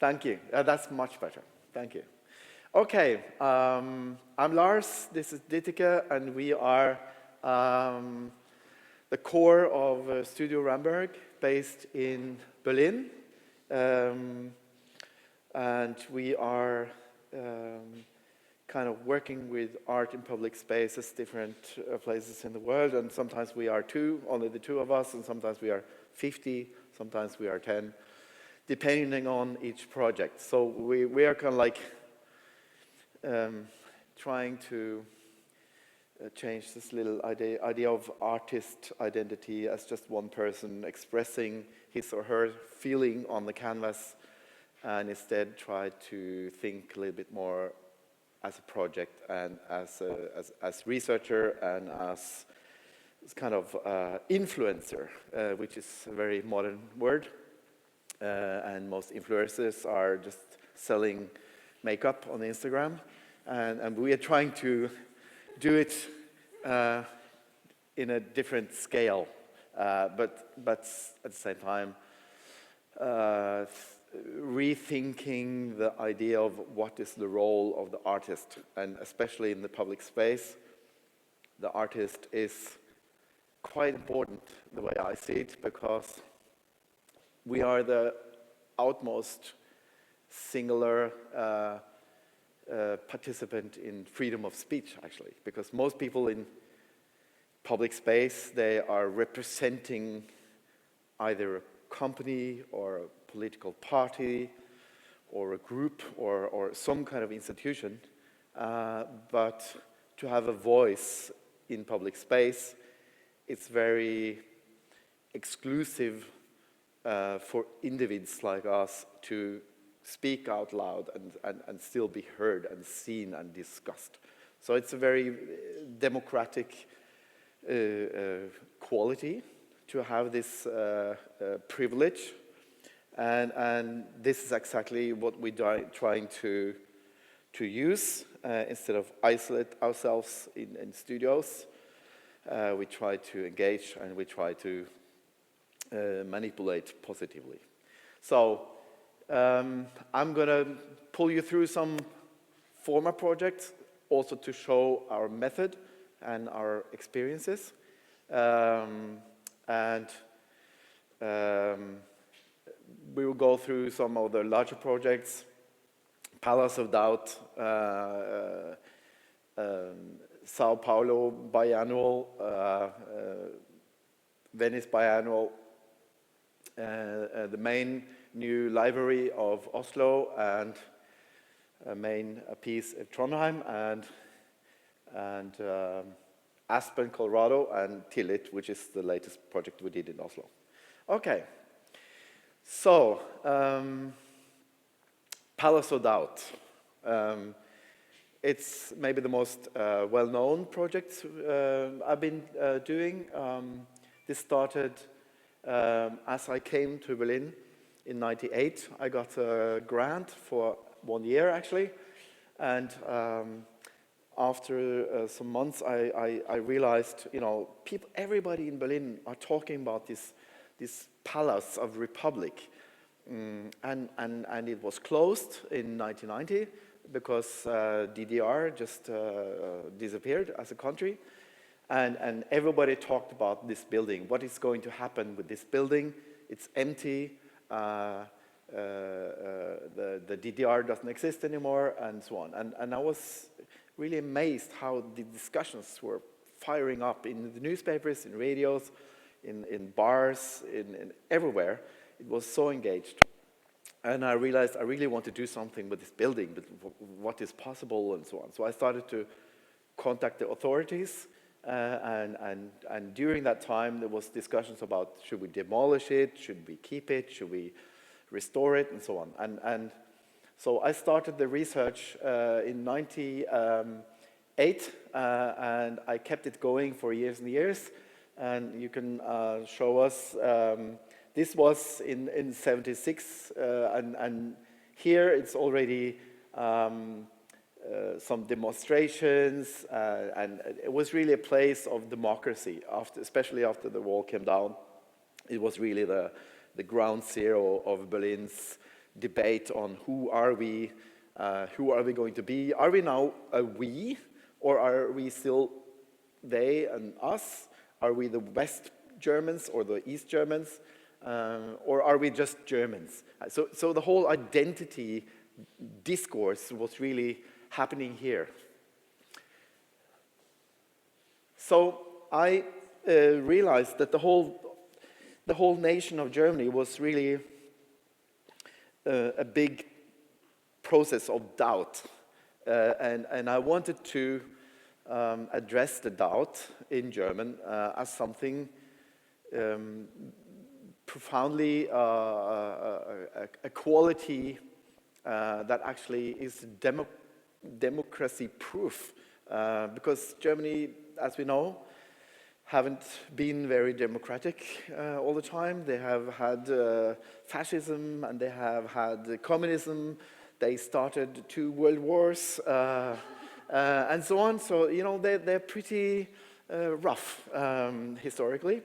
Thank you. That's much better. Thank you. Okay, I'm Lars, this is Ditteke, and we are the core of Studio Ramberg, based in Berlin. And we are kind of working with art in public spaces, different places in the world, and sometimes we are only the two of us, and sometimes we are 50, sometimes we are 10, depending on each project. So we are kind of like trying to change this little idea of artist identity as just one person expressing his or her feeling on the canvas, and instead try to think a little bit more as a project and as researcher and as kind of influencer, which is a very modern word. And most influencers are just selling makeup on Instagram, and we are trying to do it in a different scale, but at the same time rethinking the idea of what is the role of the artist, and especially in the public space, the artist is quite important the way I see it, because we are the outmost singular participant in freedom of speech, actually, because most people in public space, they are representing either a company or a political party or a group or some kind of institution, but to have a voice in public space, it's very exclusive for individuals like us to speak out loud and still be heard and seen and discussed. So it's a very democratic quality to have this privilege, and this is exactly what we're trying to use. Instead of isolate ourselves in studios, we try to engage and we try to manipulate positively. So I'm going to pull you through some former projects, also to show our method and our experiences. We will go through some of the larger projects: Palace of Doubt, Sao Paulo biannual, Venice biannual, the main new library of Oslo, and a main piece at Trondheim, and Aspen, Colorado, and TILLIT, which is the latest project we did in Oslo. Okay, so Palace of Doubt. It's maybe the most well-known project I've been doing. This started as I came to Berlin in '98. I got a grant for 1 year, actually, and after some months, I realized, everybody in Berlin are talking about this Palace of Republic, and it was closed in 1990 because DDR just disappeared as a country, and everybody talked about this building. What is going to happen with this building? It's empty. The DDR doesn't exist anymore, and so on. And I was really amazed how the discussions were firing up in the newspapers, in radios, in bars, in everywhere. It was so engaged. And I realized I really want to do something with this building, but what is possible, and so on. So I started to contact the authorities, and during that time there was discussions about, should we demolish it, should we keep it, should we restore it, and so on. And so I started the research in '98, and I kept it going for years and years. And you can show us, this was in '76, and here it's already some demonstrations, and it was really a place of democracy, especially after the wall came down. It was really the ground zero of Berlin's debate on who are we going to be? Are we now a we, or are we still they and us? Are we the West Germans or the East Germans? Or are we just Germans? So the whole identity discourse was really happening here. So I realized that the whole nation of Germany was really a big process of doubt. And I wanted to address the doubt in German as something profoundly a quality that actually is democracy proof, because Germany, as we know, haven't been very democratic all the time. They have had fascism, and they have had communism. They started 2 world wars and so on. So they're pretty rough historically.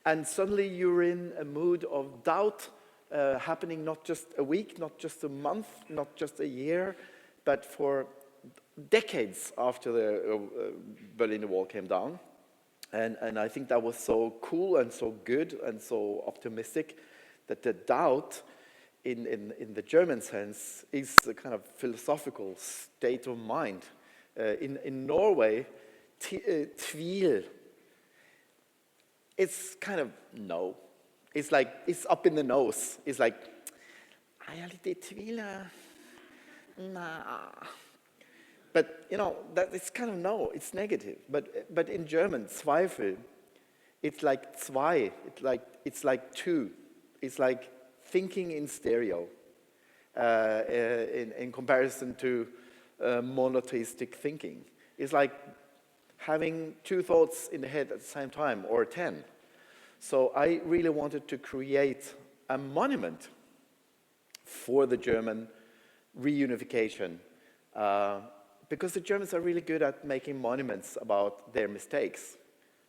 And suddenly you're in a mood of doubt happening not just a week, not just a month, not just a year, but for decades after the Berlin Wall came down. And I think that was so cool and so good and so optimistic that the doubt in the German sense is a kind of philosophical state of mind. In Norway, TVIL, it's kind of no. It's like, it's up in the nose. It's like, jeg litt I tvil. Nah. But, that it's kind of no, it's negative. But in German, Zweifel, it's like zwei, it's like two. It's like thinking in stereo in comparison to monotheistic thinking. It's like having 2 thoughts in the head at the same time, or 10. So I really wanted to create a monument for the German reunification, because the Germans are really good at making monuments about their mistakes.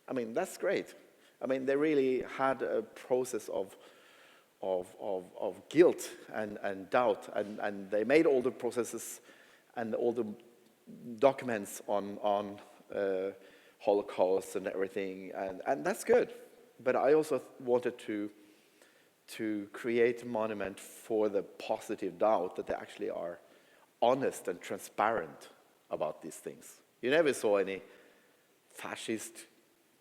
I mean, that's great. I mean, they really had a process of guilt and doubt, and they made all the processes and all the documents on Holocaust and everything, and that's good. But I also wanted to create a monument for the positive doubt that they actually are honest and transparent about these things. You never saw any fascist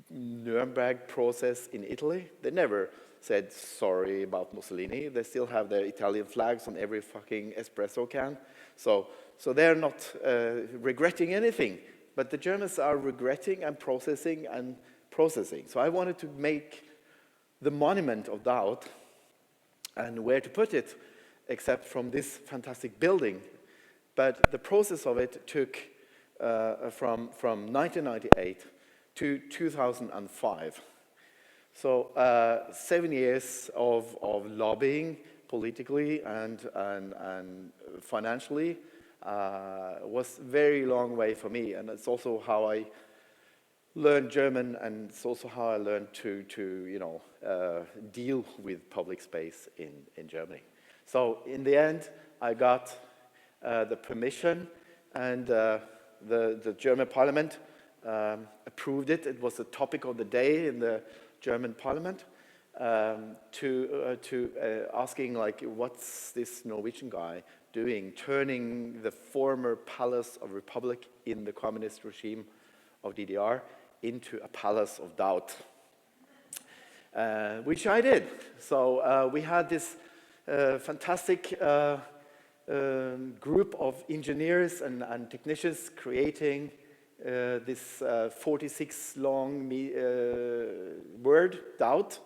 Nuremberg process in Italy. They never said sorry about Mussolini. They still have their Italian flags on every fucking espresso can. So they're not regretting anything. But the Germans are regretting and processing and processing. So I wanted to make the monument of doubt, and where to put it, except from this fantastic building. But the process of it took from 1998 to 2005. So 7 years of lobbying politically and financially was a very long way for me, and it's also how I learned German, and it's also how I learned to deal with public space in Germany. So in the end, I got the permission, and the German parliament approved it. It was a topic of the day in the German parliament, to asking, like, what's this Norwegian guy doing, turning the former palace of republic in the communist regime of DDR into a palace of doubt, which I did. So we had this fantastic group of engineers and technicians creating this 46 long word, doubt,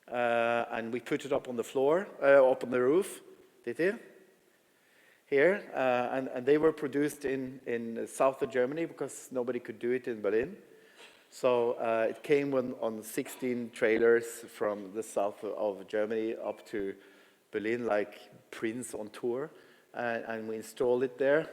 and we put it up on the floor, up on the roof, Ditteke, here, and they were produced in the south of Germany because nobody could do it in Berlin. So it came on 16 trailers from the south of Germany up to Berlin, like Prince on tour, and we installed it there.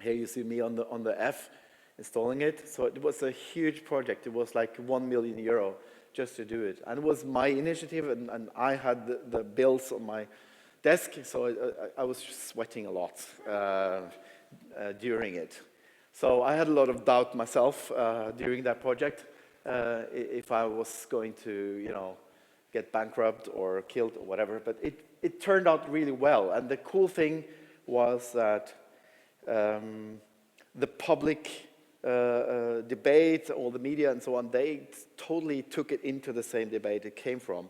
Here you see me on the F installing it. So it was a huge project. It was like €1 million just to do it, and it was my initiative, and I had the bills on my desk, so I was sweating a lot during it. So I had a lot of doubt myself during that project if I was going to, you know, get bankrupt or killed or whatever. But it turned out really well. And the cool thing was that the public debate, all the media and so on, they totally took it into the same debate it came from.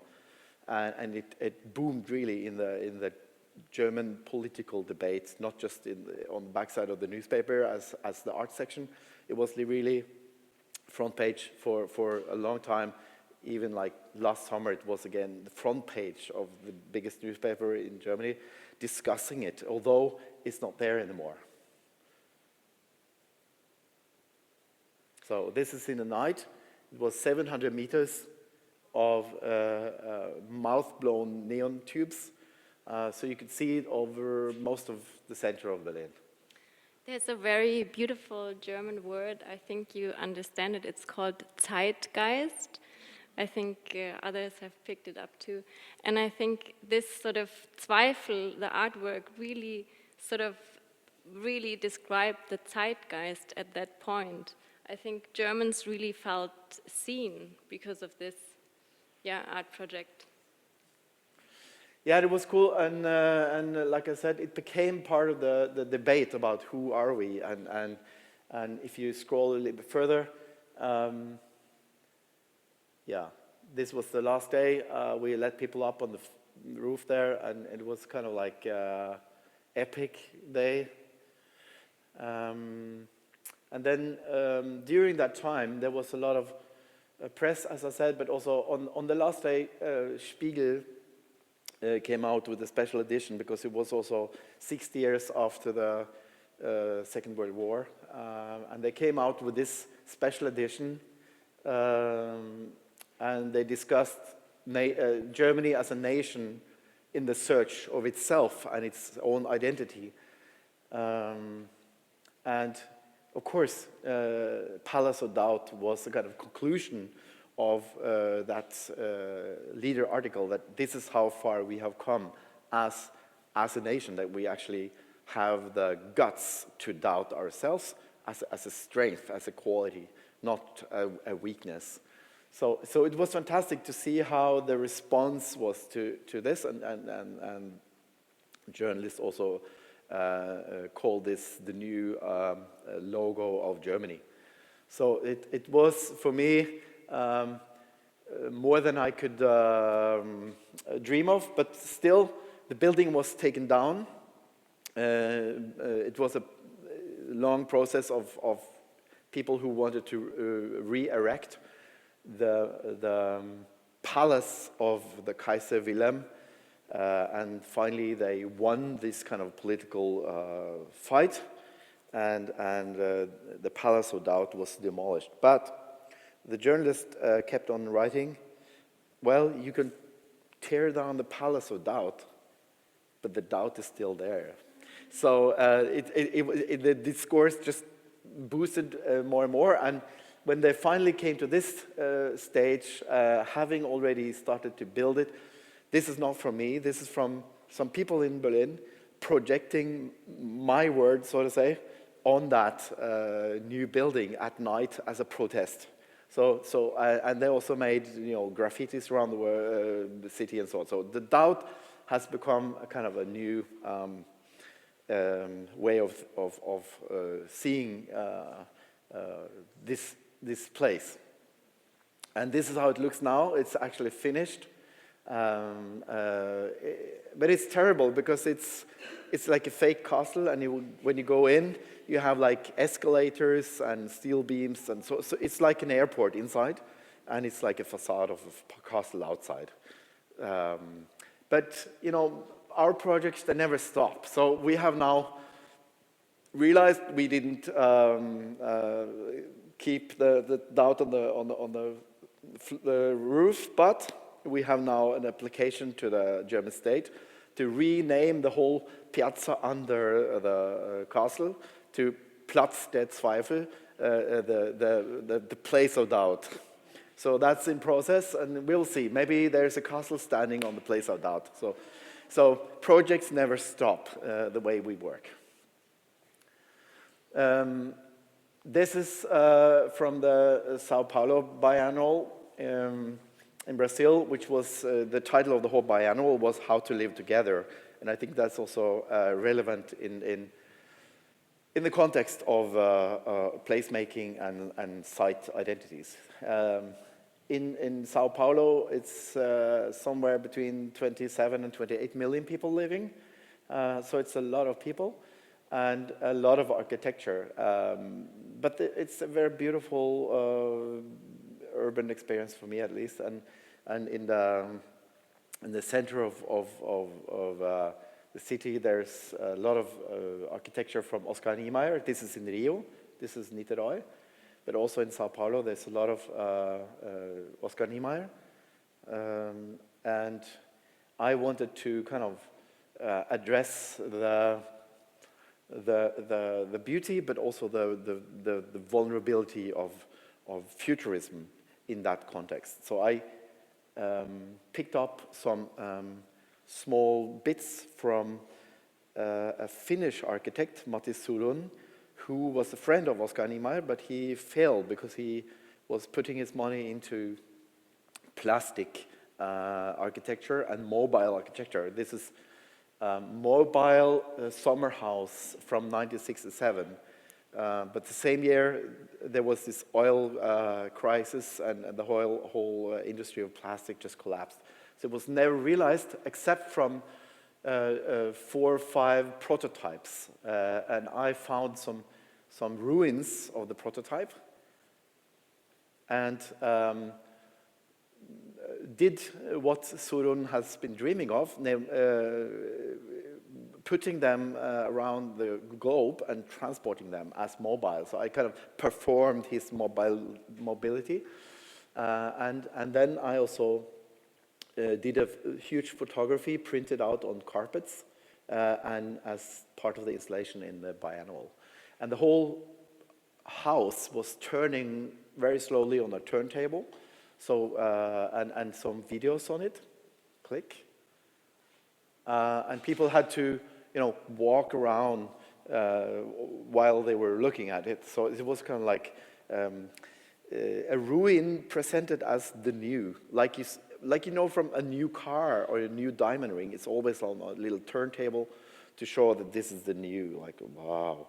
And it boomed really in the German political debate, not just on the backside of the newspaper as the art section. It was really front page for a long time. Even like last summer, it was again the front page of the biggest newspaper in Germany discussing it, although it's not there anymore. So this is in the night. It was 700 meters of mouth-blown neon tubes. So you could see it over most of the center of Berlin. There's a very beautiful German word, I think you understand it, it's called Zeitgeist. I think others have picked it up too. And I think this sort of Zweifel, the artwork, really described the Zeitgeist at that point. I think Germans really felt seen because of this art project. Yeah, it was cool, and like I said, it became part of the debate about who are we, and if you scroll a little bit further, this was the last day. We let people up on the roof there, and it was kind of like epic day. And then during that time, there was a lot of press, as I said, but also on the last day, Spiegel came out with a special edition because it was also 60 years after the Second World War. And they came out with this special edition and they discussed Germany as a nation in the search of itself and its own identity. And of course, Palace of Doubt was the kind of conclusion of that leader article, that this is how far we have come as a nation, that we actually have the guts to doubt ourselves as a strength, as a quality, not a weakness. So it was fantastic to see how the response was to this, and journalists also called this the new logo of Germany. So it was, for me, more than I could dream of, but still the building was taken down. It was a long process of people who wanted to re-erect the palace of the Kaiser Wilhelm, and finally they won this kind of political fight, and the Palace of Doubt was demolished. But the journalist kept on writing, well, you can tear down the Palace of Doubt, but the doubt is still there. So the discourse just boosted more and more, and when they finally came to this stage, having already started to build it, this is not from me, this is from some people in Berlin projecting my word, so to say, on that new building at night as a protest. And they also made, graffitis around the city and so on. So the doubt has become a kind of a new way of seeing this place. And this is how it looks now. It's actually finished. But it's terrible because it's like a fake castle, and when you go in, you have like escalators and steel beams, and so it's like an airport inside, and it's like a facade of a castle outside. But our projects, they never stop. So we have now realized we didn't keep the doubt on the roof, but we have now an application to the German state to rename the whole piazza under the castle to Platz der Zweifel, the place of doubt. So that's in process, and we'll see. Maybe there's a castle standing on the place of doubt. So So projects never stop the way we work. This is from the Sao Paulo biannual in Brazil, which was the title of the whole biannual was How to Live Together. And I think that's also relevant in the context of placemaking and site identities. In Sao Paulo, it's somewhere between 27 and 28 million people living. So it's a lot of people and a lot of architecture. But it's a very beautiful urban experience for me, at least. And in the center of the city, there's a lot of architecture from Oscar Niemeyer. This is in Rio. This is Niterói. But also in Sao Paulo, there's a lot of Oscar Niemeyer. And I wanted to kind of address the beauty, but also the vulnerability of futurism in that context. So I picked up some small bits from a Finnish architect, Matti Surun, who was a friend of Oscar Niemeyer, but he failed because he was putting his money into plastic architecture and mobile architecture. This is mobile summer house from 1967. But the same year, there was this oil crisis, and the whole industry of plastic just collapsed. So it was never realized, except from 4 or 5 prototypes. And I found some ruins of the prototype, and did what Surun has been dreaming of, putting them around the globe and transporting them as mobile. So I kind of performed his mobility. And then I also did a huge photography printed out on carpets and as part of the installation in the biannual. And the whole house was turning very slowly on a turntable. So, and some videos on it, click. And people had to, walk around while they were looking at it. So it was kind of like a ruin presented as the new, like from a new car or a new diamond ring. It's always on a little turntable to show that this is the new, like, wow.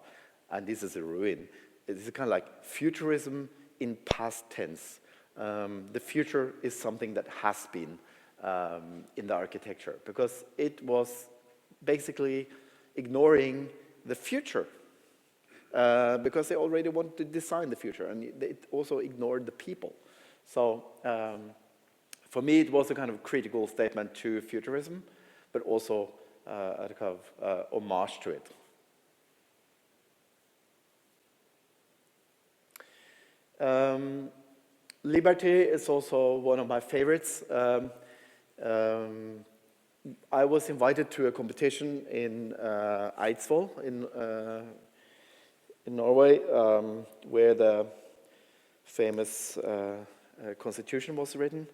And this is a ruin. It's kind of like futurism in past tense. The future is something that has been in the architecture, because it was basically ignoring the future, because they already wanted to design the future, and it also ignored the people. So for me, it was a kind of critical statement to futurism, but also a kind of homage to it. Liberty is also one of my favorites. I was invited to a competition in Eidsvoll in Norway, where the famous constitution was written,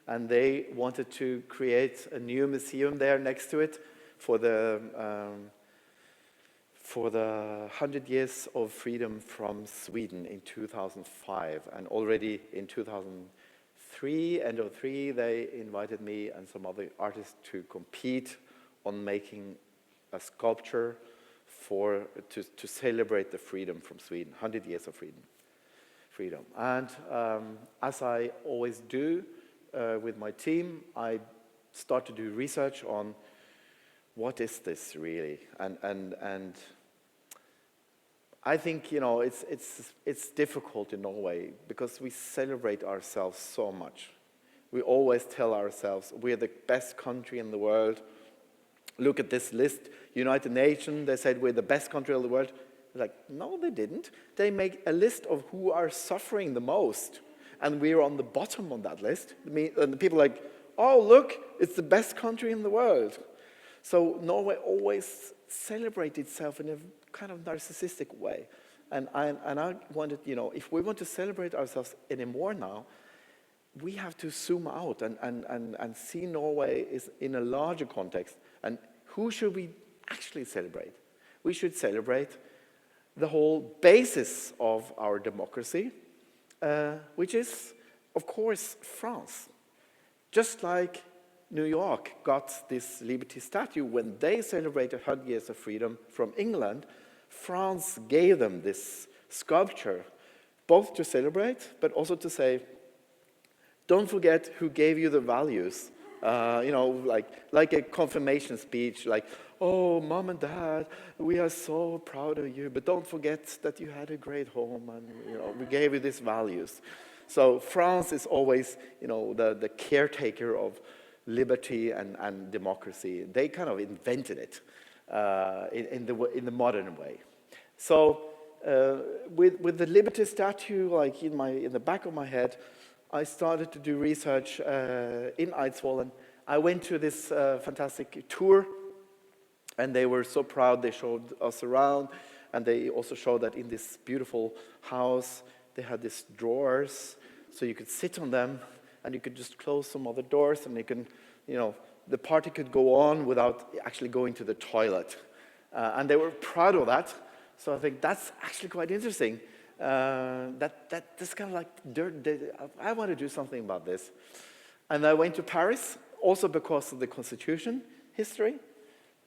and they wanted to create a new museum there next to it for the 100 years of freedom from Sweden in 2005. And already in 2003, end of 2003, they invited me and some other artists to compete on making a sculpture to celebrate the freedom from Sweden, 100 years of freedom. And as I always do with my team, I start to do research on what is this really, and I think, it's difficult in Norway because we celebrate ourselves so much. We always tell ourselves we're the best country in the world. Look at this list. United Nations, they said we're the best country in the world. Like, no, they didn't. They make a list of who are suffering the most, and we're on the bottom on that list. And the people are like, oh, look, it's the best country in the world. So Norway always celebrates itself in a kind of narcissistic way. And I wanted, if we want to celebrate ourselves anymore now, we have to zoom out and see Norway is in a larger context. And who should we actually celebrate? We should celebrate the whole basis of our democracy, which is, of course, France. Just like New York got this Liberty statue when they celebrated 100 years of freedom from England, France gave them this sculpture, both to celebrate, but also to say, don't forget who gave you the values. You know, like a confirmation speech, like, oh, mom and dad, we are so proud of you, but don't forget that you had a great home and, you know, we gave you these values. So France is always, you know, the caretaker of liberty and democracy. They kind of invented it in the modern way. So with the Liberty statue, like in the back of my head, I started to do research in Eidsvoll, and I went to this fantastic tour, and they were so proud. They showed us around, and they also showed that in this beautiful house, they had these drawers, so you could sit on them, and you could just close some other doors, and you can, you know, the party could go on without actually going to the toilet. And they were proud of that, so I think that's actually quite interesting. That's kind of like I want to do something about this. And I went to Paris, also because of the Constitution history.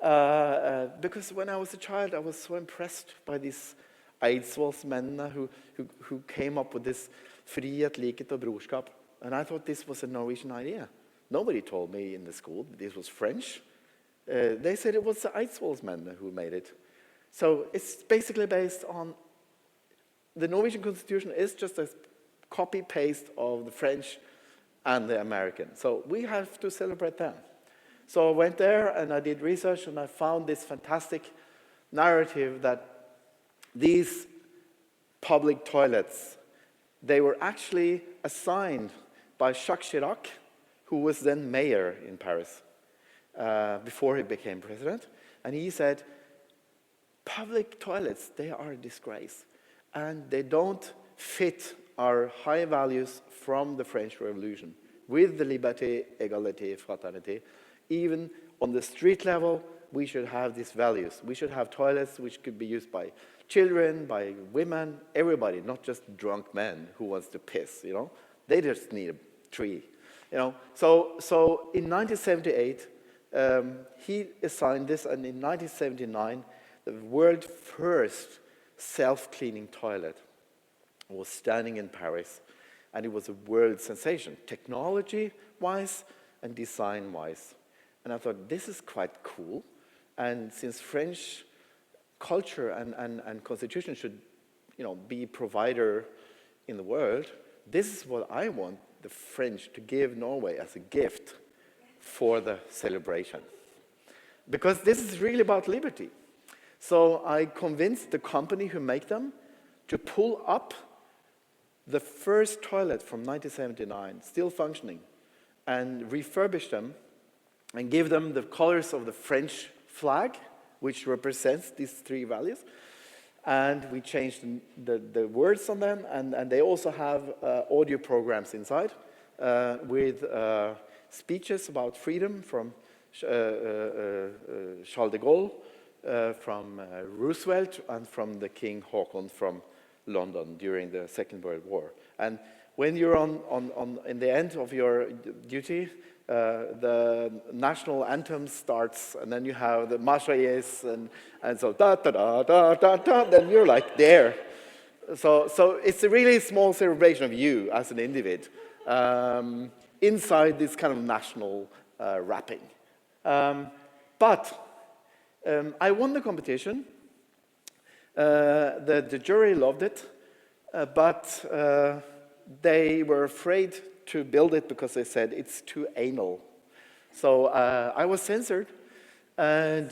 Because when I was a child, I was so impressed by these Eidsvollsmennene who came up with this frihet, likhet og brorskap. And I thought this was a Norwegian idea. Nobody told me in the school this was French. They said it was the Eidsvollsmennene who made it. So it's basically based on the Norwegian Constitution is just a copy-paste of the French and the American. So we have to celebrate them. So I went there and I did research and I found this fantastic narrative that these public toilets, they were actually assigned by Jacques Chirac, who was then mayor in Paris, before he became president. And he said, public toilets, they are a disgrace. And they don't fit our high values from the French Revolution, with the liberté, égalité, fraternité. Even on the street level, we should have these values. We should have toilets which could be used by children, by women, everybody, not just drunk men who wants to piss, you know. They just need a tree, you know. So in 1978, he assigned this, and in 1979, the world's first self-cleaning toilet was standing in Paris, and it was a world sensation, technology-wise and design-wise. And I thought, this is quite cool, and since French culture and constitution should, you know, be provider in the world, this is what I want the French to give Norway as a gift for the celebration. Because this is really about liberty. So I convinced the company who make them to pull up the first toilet from 1979, still functioning, and refurbish them and give them the colors of the French flag, which represents these three values. And we changed the words on them, and they also have audio programs inside with speeches about freedom from Charles de Gaulle, from Roosevelt, and from the King Haakon from London during the Second World War. And when you're in the end of your duty, the national anthem starts, and then you have the Marseillaise, and so da da da da da da. Then you're like there. So it's a really small celebration of you as an individual inside this kind of national wrapping. But I won the competition. The jury loved it, but they were afraid to build it because they said it's too anal. So I was censored, and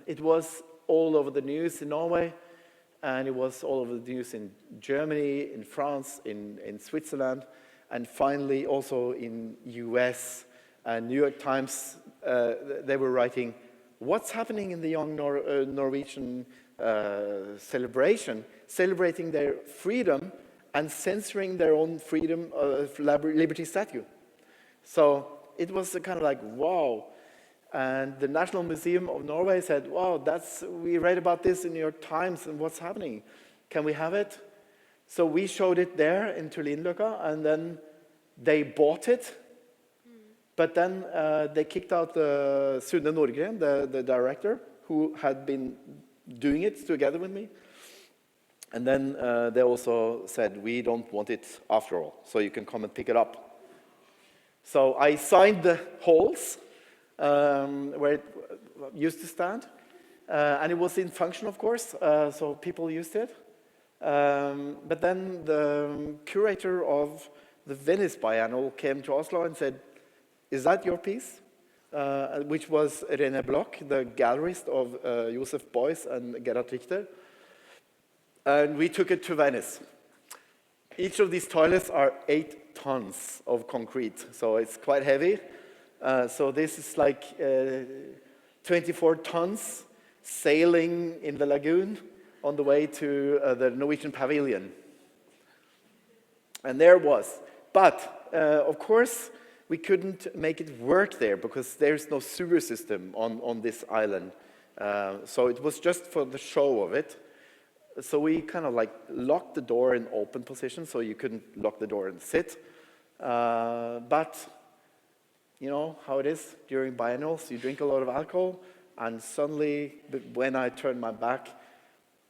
it was all over the news in Norway, and it was all over the news in Germany, in France, in Switzerland, and finally also in US. And New York Times, they were writing, what's happening in the young Norwegian celebration, celebrating their freedom and censoring their own freedom liberty statue. So it was kind of like, wow. And the National Museum of Norway said, wow, we read about this in New York Times and what's happening. Can we have it? So we showed it there in Tullinløkka, and then they bought it. But then they kicked out Sune Nordgren, the director, who had been doing it together with me. And then they also said, we don't want it after all, so you can come and pick it up. So I signed the halls where it used to stand. And it was in function, of course, so people used it. But then the curator of the Venice Biennial came to Oslo and said, is that your piece? Which was René Bloch, the gallerist of Josef Beuys and Gerhard Richter. And we took it to Venice. Each of these toilets are 8 tons of concrete, so it's quite heavy. So this is like 24 tons sailing in the lagoon on the way to the Norwegian pavilion. And there it was. But, of course, we couldn't make it work there because there's no sewer system on this island. So it was just for the show of it. So we kind of like locked the door in open position so you couldn't lock the door and sit. But you know how it is during biennials, you drink a lot of alcohol, and suddenly when I turned my back,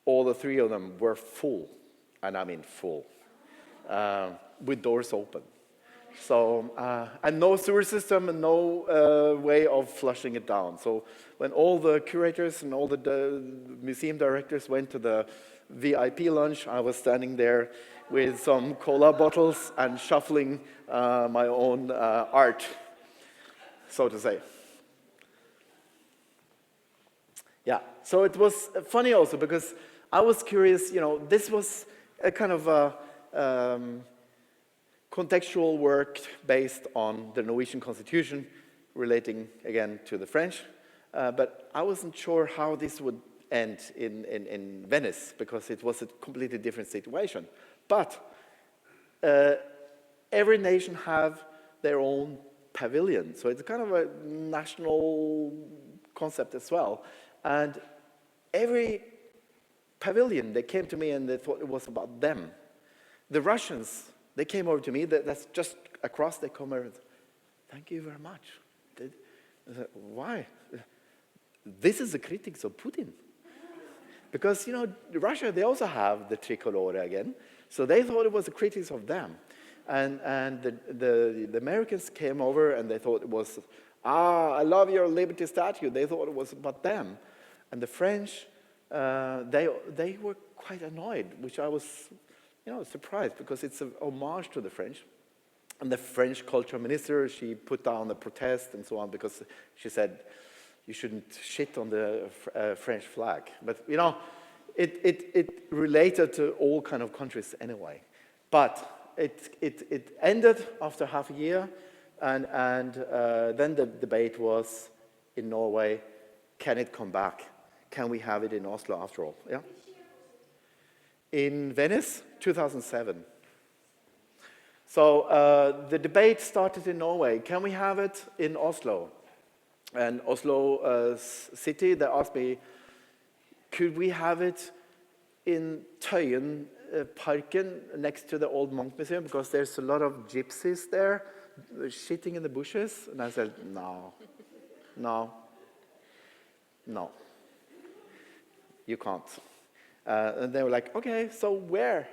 all the 3 of them were full, and I mean full, with doors open. So, and no sewer system and no way of flushing it down. So when all the curators and all the museum directors went to the VIP lunch, I was standing there with some cola bottles and shuffling my own art, so to say. Yeah, so it was funny also because I was curious, you know, this was a kind of a contextual work based on the Norwegian Constitution, relating again to the French, but I wasn't sure how this would end in Venice because it was a completely different situation. But every nation have their own pavilion, so it's kind of a national concept as well. And every pavilion, they came to me and they thought it was about them. The Russians, they came over to me, that's just across, they come over and said, thank you very much. I said, why? This is the critics of Putin. Because, you know, Russia, they also have the tricolore again, so they thought it was the critics of them. And the Americans came over and they thought it was, I love your liberty statue. They thought it was about them. And the French, they were quite annoyed, which I was, you know, surprised because it's an homage to the French. And the French culture minister, she put down a protest and so on because she said, you shouldn't shit on the French flag. But, you know, it related to all kind of countries anyway. But it ended after half a year, and then the debate was in Norway, can it come back? Can we have it in Oslo after all? Yeah. In Venice, 2007. So the debate started in Norway. Can we have it in Oslo? And Oslo city, they asked me, could we have it in Tøyen Parken next to the old monk museum? Because there's a lot of gypsies there shitting in the bushes. And I said, no, you can't. And they were like, okay, so where?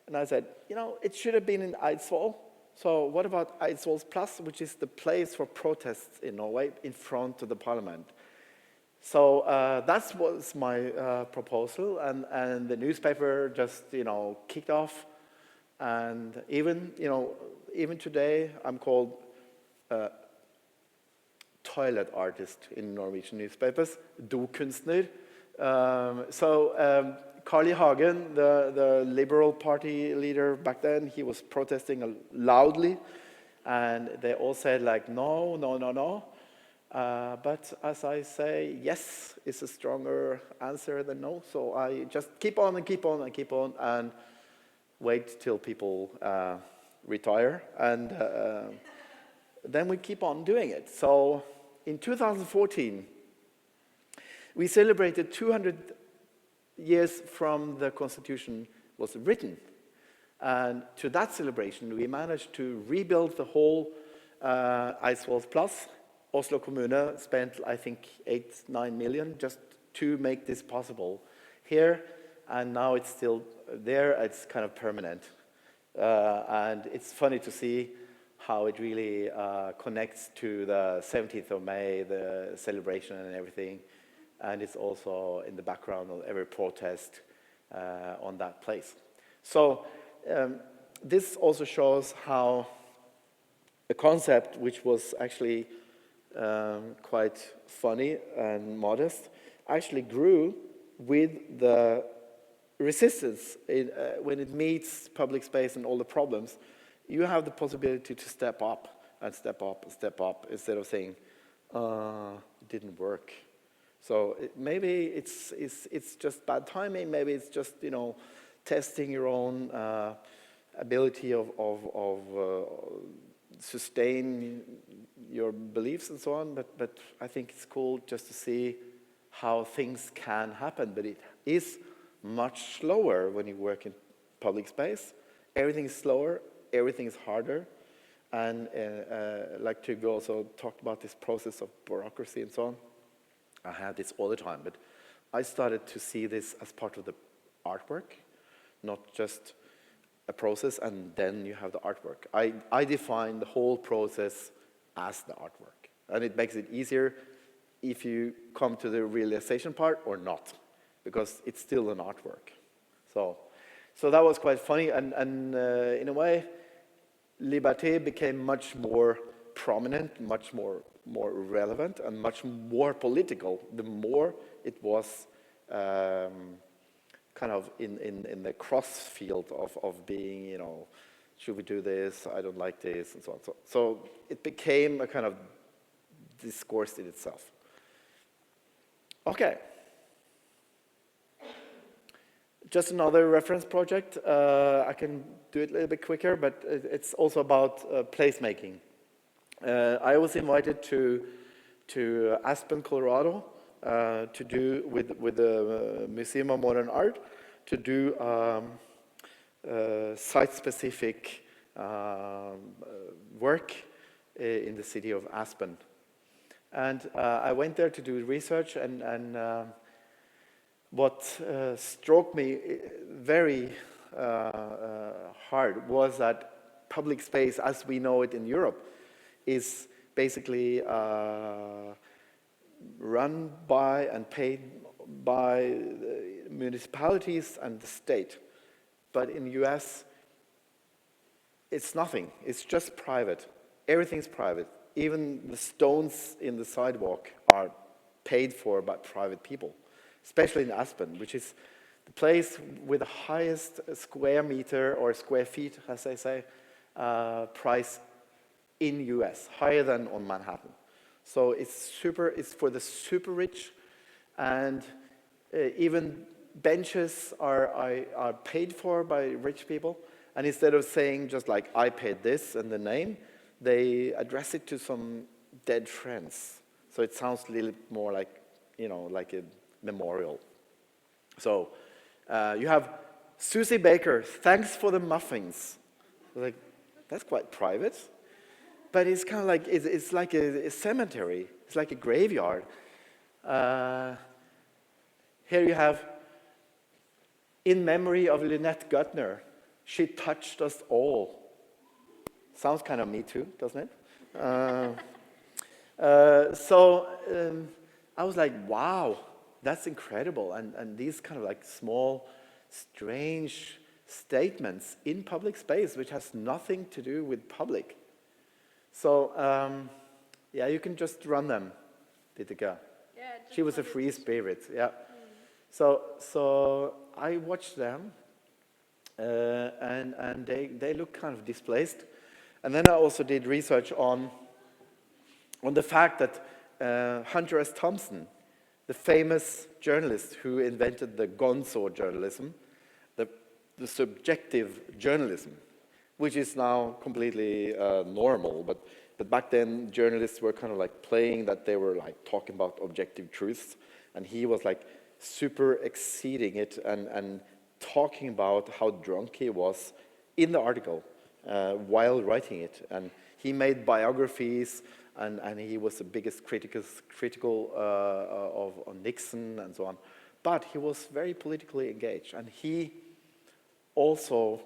And I said, you know, it should have been in Eidsvoll. So what about Eidsvolls Plass, which is the place for protests in Norway, in front of the parliament? So that was my proposal, and the newspaper just, you know, kicked off. And even, you know, even today, I'm called toilet artist in Norwegian newspapers, dokunstner. Carl I. Hagen, the Liberal Party leader back then, he was protesting loudly, and they all said like, no. But as I say, yes is a stronger answer than no, so I just keep on and wait till people retire, and then we keep on doing it. So in 2014, we celebrated 200 years from the Constitution was written. And to that celebration, we managed to rebuild the whole Eidsvolls Plass. Oslo Kommune spent, I think, 8-9 million just to make this possible here. And now it's still there, it's kind of permanent. And it's funny to see how it really connects to the 17th of May, the celebration and everything. And it's also in the background of every protest on that place. So this also shows how a concept which was actually quite funny and modest actually grew with the resistance when it meets public space and all the problems. You have the possibility to step up and step up and step up instead of saying, it didn't work. So maybe it's just bad timing. Maybe it's just, you know, testing your own ability of sustain your beliefs and so on. But I think it's cool just to see how things can happen. But it is much slower when you work in public space. Everything is slower. Everything is harder. And like Trygve also talked about this process of bureaucracy and so on. I have this all the time, but I started to see this as part of the artwork, not just a process and then you have the artwork. I define the whole process as the artwork, and it makes it easier if you come to the realization part or not, because it's still an artwork. So that was quite funny, and in a way, Liberté became much more prominent, much more relevant, and much more political the more it was kind of in the cross field of being, you know, should we do this, I don't like this, and so on. So it became a kind of discourse in itself. Okay. Just another reference project. I can do it a little bit quicker, but it's also about placemaking. I was invited to Aspen, Colorado, to do with the Museum of Modern Art, to do site-specific work in the city of Aspen. And I went there to do research, and what struck me very hard was that public space, as we know it in Europe, is basically run by and paid by the municipalities and the state. But in the US, it's nothing. It's just private. Everything's private. Even the stones in the sidewalk are paid for by private people, especially in Aspen, which is the place with the highest square meter or square feet, as they say, price in US, higher than on Manhattan. So it's for the super rich, and even benches are paid for by rich people. And instead of saying just like, I paid this and the name, they address it to some dead friends. So it sounds a little more like, you know, like a memorial. So you have Susie Baker, thanks for the muffins. Like, that's quite private. But it's kind of like, it's like a cemetery. It's like a graveyard. Here you have, in memory of Lynette Gutner, she touched us all. Sounds kind of Me Too, doesn't it? So I was like, wow, that's incredible. And these kind of like small, strange statements in public space, which has nothing to do with public. So, yeah, you can just run them, Ditteke. Yeah, she was a free spirit, yeah. So I watched them, and they look kind of displaced. And then I also did research on the fact that Hunter S. Thompson, the famous journalist who invented the gonzo journalism, the subjective journalism, which is now completely normal, but But back then, journalists were kind of like playing that they were like talking about objective truths, and he was like super exceeding it and talking about how drunk he was in the article while writing it. And he made biographies, and he was the biggest critical of Nixon and so on. But he was very politically engaged, and he also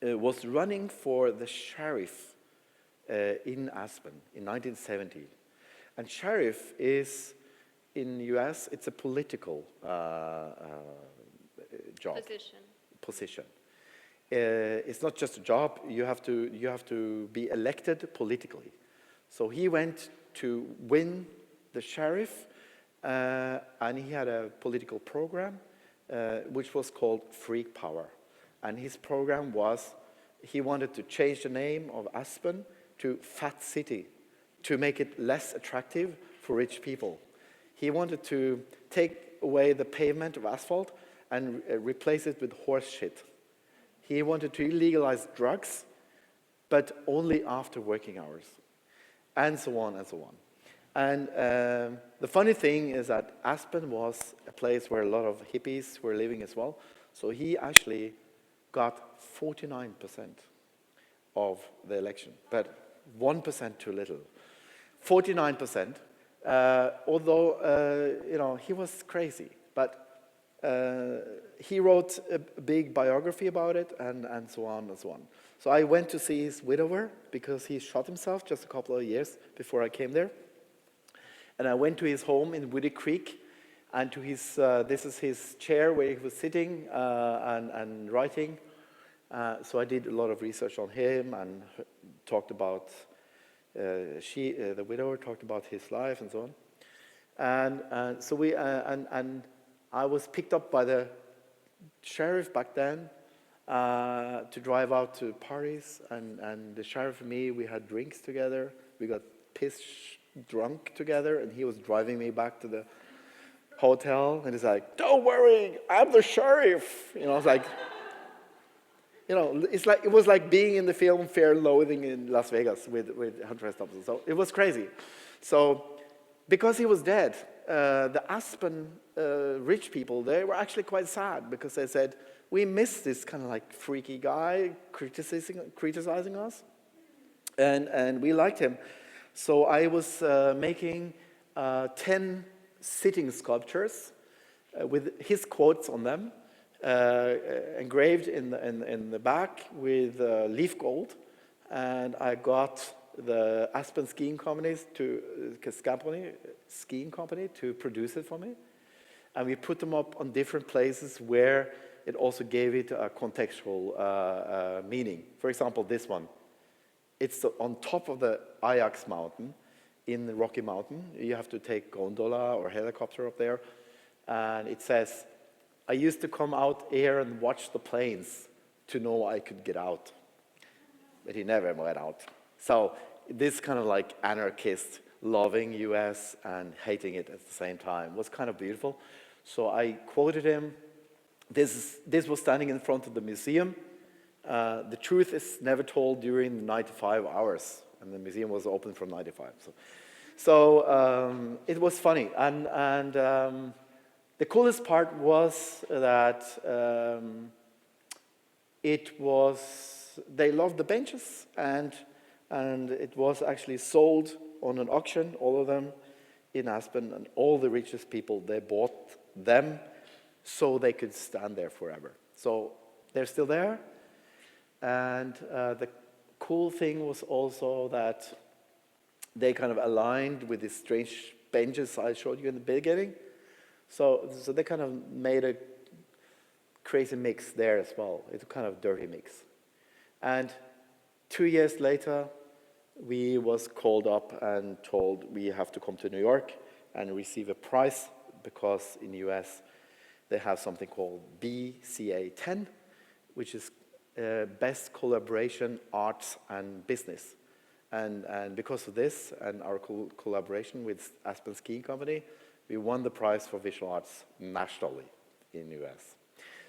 was running for the sheriff in Aspen in 1970. And sheriff is, in the US, it's a political job. Position. It's not just a job, you have to be elected politically. So he went to win the sheriff, and he had a political program which was called Freak Power. And his program was, he wanted to change the name of Aspen to Fat City, to make it less attractive for rich people. He wanted to take away the pavement of asphalt and replace it with horse shit. He wanted to legalize drugs, but only after working hours, and so on and so on. And the funny thing is that Aspen was a place where a lot of hippies were living as well. So he actually got 49% of the election, but 1% too little. 49%, although, you know, he was crazy, but he wrote a big biography about it, and so on and so on. So I went to see his widower because he shot himself just a couple of years before I came there. And I went to his home in Woody Creek, and to his, this is his chair where he was sitting and writing. So I did a lot of research on him and talked about, the widower talked about his life and so on. And so we, and I was picked up by the sheriff back then to drive out to parties, and the sheriff and me, we had drinks together. We got pissed drunk together, and he was driving me back to the hotel, and he's like, "Don't worry, I'm the sheriff." You know, I was like, you know, it's like, it was like being in the film Fear and Loathing in Las Vegas with Hunter S. Thompson. So it was crazy. So because he was dead, the Aspen rich people, they were actually quite sad because they said, we miss this kind of like freaky guy criticizing us, and we liked him. So I was making 10 sitting sculptures with his quotes on them, engraved in the back with leaf gold, and I got the Aspen skiing company to produce it for me, and we put them up on different places where it also gave it a contextual meaning. For example, this one. It's on top of the Ajax mountain in the Rocky Mountain. You have to take gondola or helicopter up there. And it says, I used to come out here and watch the planes to know I could get out. But he never went out. So this kind of like anarchist loving US and hating it at the same time was kind of beautiful. So I quoted him. This was standing in front of the museum. The truth is never told during the 95 hours, and the museum was open from 95. So it was funny, and the coolest part was that they loved the benches, and it was actually sold on an auction, all of them in Aspen, and all the richest people, they bought them so they could stand there forever. So they're still there. And the cool thing was also that they kind of aligned with these strange benches I showed you in the beginning. So they kind of made a crazy mix there as well. It's a kind of dirty mix. And 2 years later, we was called up and told we have to come to New York and receive a prize, because in the US they have something called BCA 10, which is Best Collaboration, Arts and Business. And because of this and our collaboration with Aspen Skiing Company, we won the prize for visual arts nationally in the US.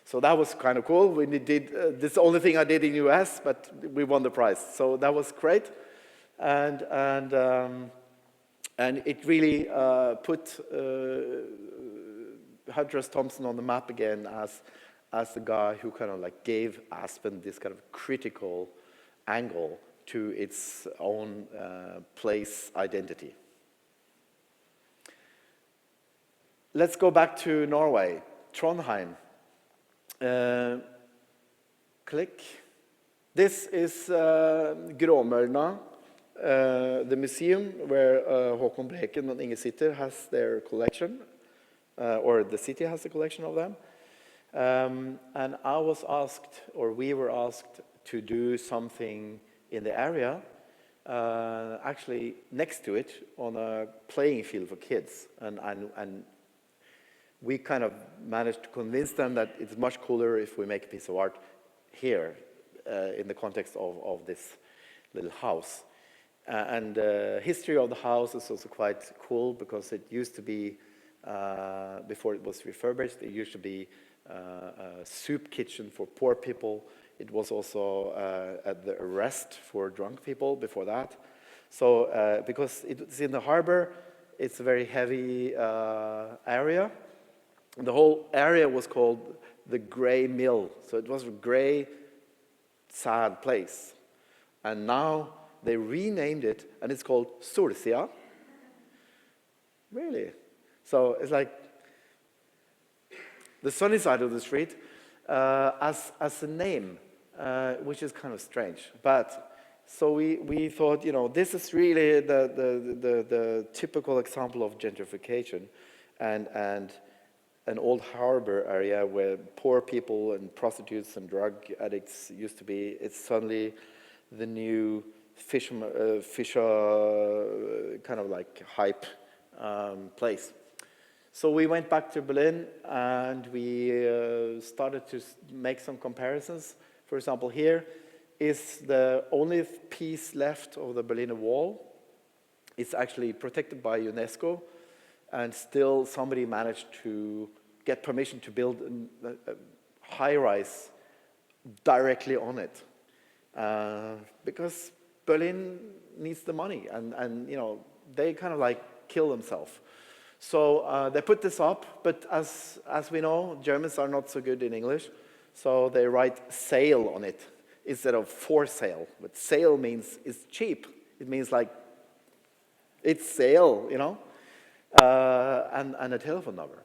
So that was kind of cool. We did, this is the only thing I did in the US, but we won the prize. So that was great. And it really put Hunter S. Thompson on the map again as the guy who kind of like gave Aspen this kind of critical angle to its own place identity. Let's go back to Norway, Trondheim. Click. This is Gråmølna, the museum where Håkon Breken and Inge Sitter has their collection, or the city has a collection of them. And I was asked, or we were asked, to do something in the area, actually next to it, on a playing field for kids. And we kind of managed to convince them that it's much cooler if we make a piece of art here, in the context of this little house. And the history of the house is also quite cool, because it used to be, before it was refurbished, it used to be a soup kitchen for poor people. It was also at the arrest for drunk people before that. So because it's in the harbor, it's a very heavy area. And the whole area was called the Grey Mill. So it was a grey, sad place. And now they renamed it, and it's called Solsida. Really? So it's like the sunny side of the street as a name, which is kind of strange. But so we thought, you know, this is really the typical example of gentrification, and an old harbor area where poor people and prostitutes and drug addicts used to be. It's suddenly the new fisher kind of like hype place. So we went back to Berlin, and we started to make some comparisons. For example, here is the only piece left of the Berliner Wall. It's actually protected by UNESCO, and still somebody managed to get permission to build a high-rise directly on it. Because Berlin needs the money, and you know, they kind of like kill themselves. So they put this up, but as we know, Germans are not so good in English, so they write sale on it instead of for sale. But sale means it's cheap. It means like it's sale, you know, and a telephone number.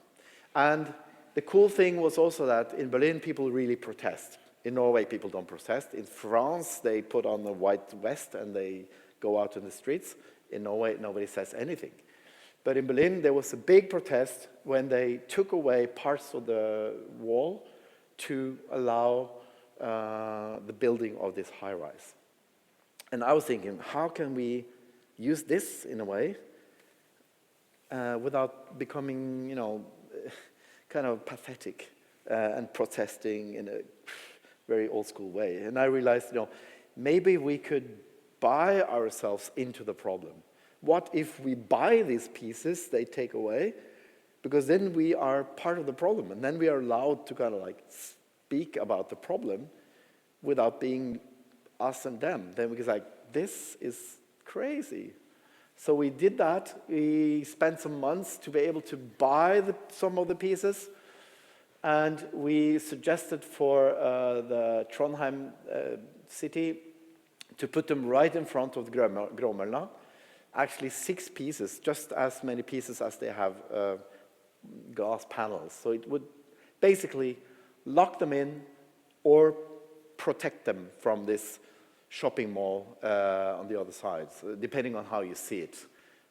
And the cool thing was also that in Berlin, people really protest. In Norway, people don't protest. In France, they put on the white vest and they go out in the streets. In Norway, nobody says anything. But in Berlin, there was a big protest when they took away parts of the wall to allow the building of this high-rise. And I was thinking, how can we use this in a way without becoming, you know, kind of pathetic and protesting in a very old-school way? And I realized, you know, maybe we could buy ourselves into the problem. What if we buy these pieces they take away? Because then we are part of the problem, and then we are allowed to kind of like speak about the problem without being us and them. Then we was like, this is crazy. So we did that. We spent some months to be able to buy some of the pieces, and we suggested for the Trondheim city to put them right in front of the Gråmølna. Actually 6 pieces, just as many pieces as they have glass panels. So it would basically lock them in or protect them from this shopping mall on the other side, so depending on how you see it.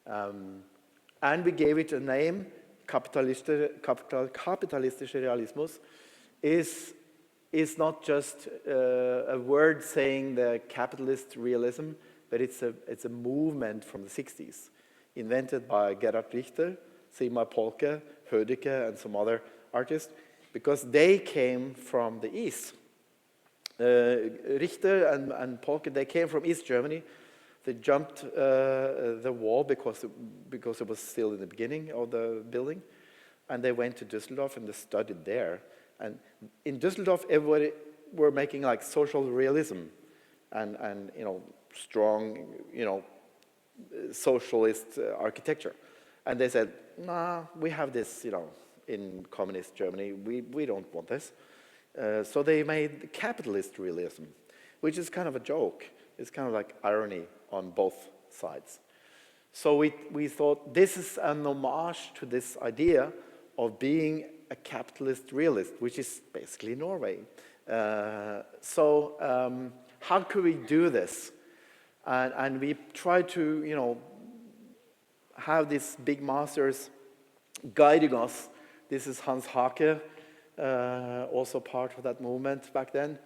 And we gave it a name. Kapitalistische Realismus is not just a word saying the capitalist realism, but it's a movement from the 60s, invented by Gerhard Richter, Sigmar Polke, Ditteke, and some other artists, because they came from the East. Richter and Polke, they came from East Germany. They jumped the wall because it was still in the beginning of the building, and they went to Düsseldorf and they studied there. And in Düsseldorf, everybody were making like social realism, and you know, strong, socialist architecture. And they said, nah, we have this, in communist Germany, we don't want this. So they made capitalist realism, which is kind of a joke. It's kind of like irony on both sides. So we thought this is an homage to this idea of being a capitalist realist, which is basically Norway. So how could we do this? And we tried to, have these big masters guiding us. This is Hans Hake, also part of that movement back then.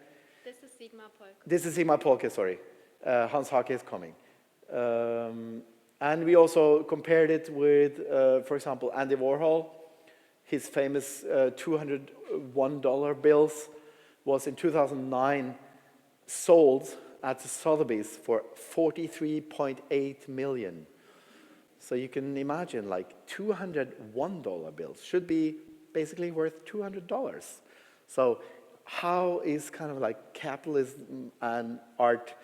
This is Sigmar Polke. This is Sigmar Polke, sorry. Hans Hake is coming. And we also compared it with, for example, Andy Warhol. His famous $201 bills was in 2009 sold at Sotheby's for $43.8 million. So you can imagine, like, $201 bills should be basically worth $200. So how is kind of like capitalism and art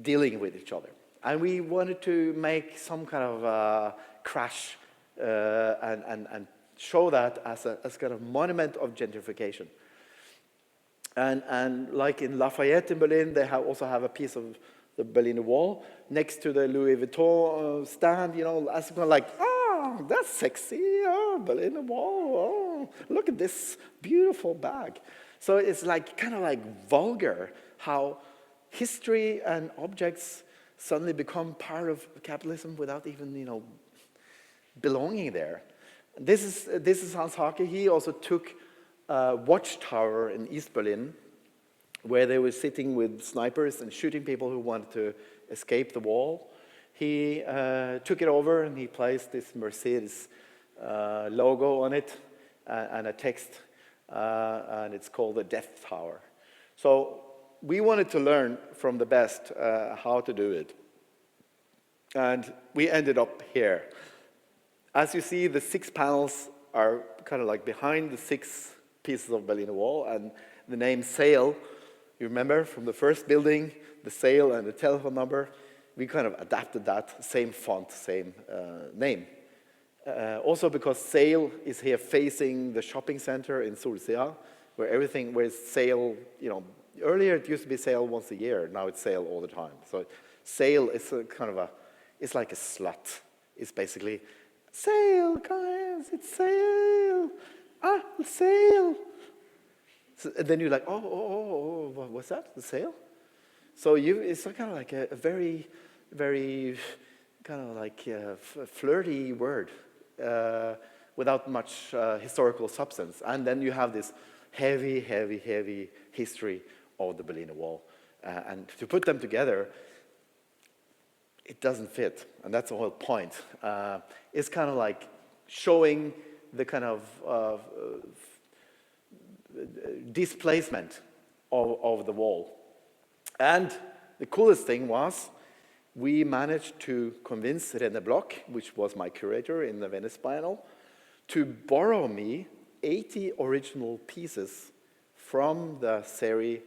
dealing with each other? And we wanted to make some kind of crash and show that as kind of monument of gentrification. And like in Lafayette in Berlin, they also have a piece of the Berlin Wall next to the Louis Vuitton stand, as kind of like, oh, that's sexy, oh, Berlin Wall, oh, look at this beautiful bag. So it's like kind of like vulgar how history and objects suddenly become part of capitalism without even, belonging there. This is Hans Hake. He also took a watchtower in East Berlin where they were sitting with snipers and shooting people who wanted to escape the wall. He took it over and he placed this Mercedes logo on it and a text, and it's called the Death Tower. So we wanted to learn from the best how to do it. And we ended up here. As you see, the 6 panels are kind of like behind the 6 pieces of Berlin Wall, and the name Sail, you remember from the first building, the sail and the telephone number, we kind of adapted that, same font, same name. Also because Sail is here facing the shopping center in Solsida, where Sail, earlier it used to be Sail once a year, now it's Sail all the time. So Sail is it's like a slut. It's basically, Sail, guys, it's Sail. Ah, Sail. So then you're like, oh, what's that? The Sail? So it's kind of like a very, very kind of like flirty word without much historical substance. And then you have this heavy, heavy, heavy history of the Berlin Wall. And to put them together, it doesn't fit. And that's the whole point. It's kind of like showing the kind of displacement of the wall. And the coolest thing was we managed to convince René Bloch, which was my curator in the Venice Biennale, to borrow me 80 original pieces from the series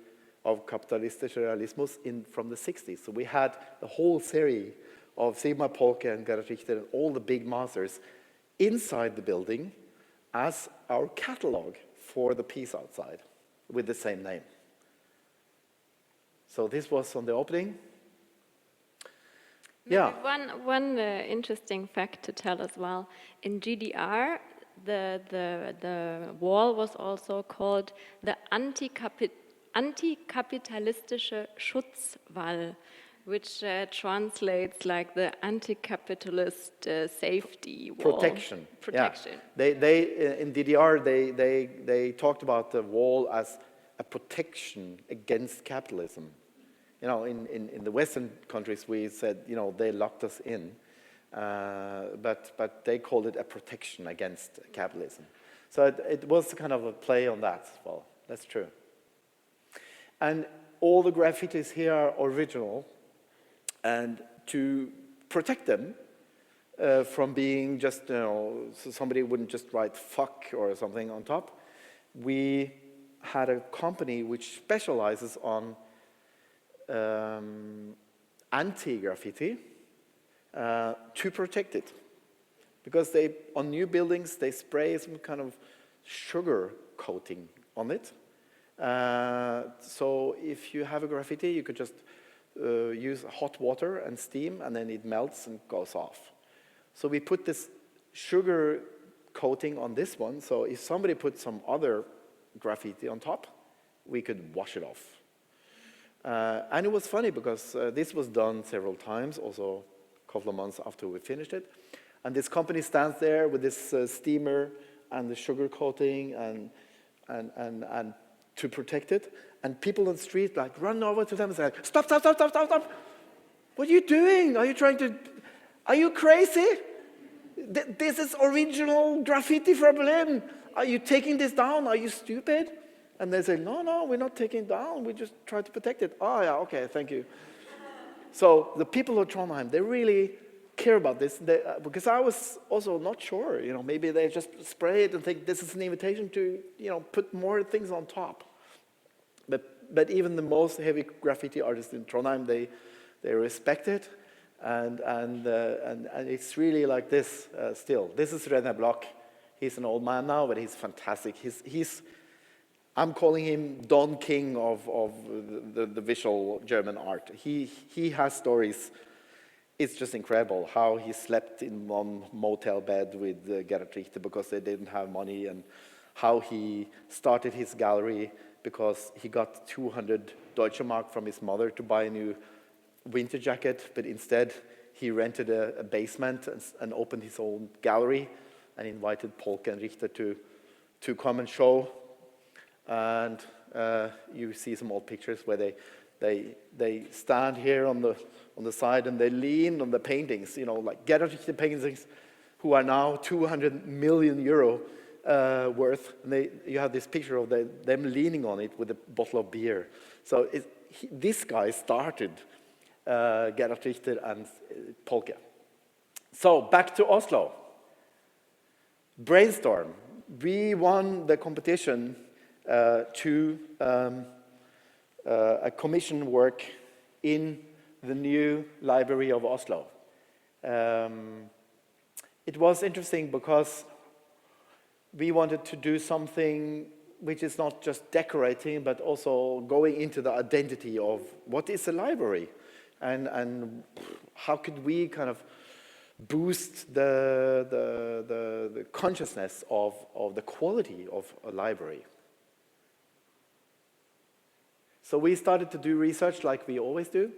of Kapitalistischer Realismus from the 60s. So we had the whole series of Sigmar Polke and Gerhard Richter and all the big masters inside the building as our catalog for the piece outside with the same name. So this was on the opening. Yeah. One interesting fact to tell as well. In GDR, the wall was also called the antikapitalistische Schutzwall, which translates like the anti-capitalist safety wall. Protection. Protection. Yeah. They in DDR they talked about the wall as a protection against capitalism. In the Western countries we said they locked us in, but they called it a protection against capitalism. So it was kind of a play on that. Well, that's true. And all the graffitis here are original. And to protect them from being just, so somebody wouldn't just write fuck or something on top, we had a company which specializes on anti-graffiti to protect it. Because on new buildings, they spray some kind of sugar coating on it. So if you have a graffiti, you could just use hot water and steam, and then it melts and goes off. So we put this sugar coating on this one, so if somebody put some other graffiti on top, we could wash it off. And it was funny because this was done several times, also a couple of months after we finished it. And this company stands there with this steamer and the sugar coating and to protect it. And people on the street like run over to them and say, stop, stop, stop, stop, stop, stop. What are you doing? Are you crazy? This is original graffiti from Berlin. Are you taking this down? Are you stupid? And they say, no, we're not taking it down. We just try to protect it. Oh, yeah, okay, thank you. So the people of Trondheim, they really care about this, because I was also not sure, maybe they just spray it and think this is an invitation to, put more things on top. But even the most heavy graffiti artists in Trondheim, they respect it, and it's really like this still. This is René Block. He's an old man now, but he's fantastic. I'm calling him Don King of the visual German art. He has stories. It's just incredible how he slept in one motel bed with Gerhard Richter because they didn't have money, and how he started his gallery because he got 200 Deutsche Mark from his mother to buy a new winter jacket, but instead he rented a basement and opened his own gallery and invited Polke and Richter to come and show. And you see some old pictures where they stand here on the side and they lean on the paintings, like Gerhard Richter paintings, who are now 200 million euro worth. And you have this picture of them leaning on it with a bottle of beer. So this guy started Gerhard Richter and Polke. So back to Oslo. Brainstorm. We won the competition to a commission work in the new library of Oslo. It was interesting because we wanted to do something which is not just decorating, but also going into the identity of what is a library, and how could we kind of boost the consciousness of the quality of a library. So we started to do research like we always do,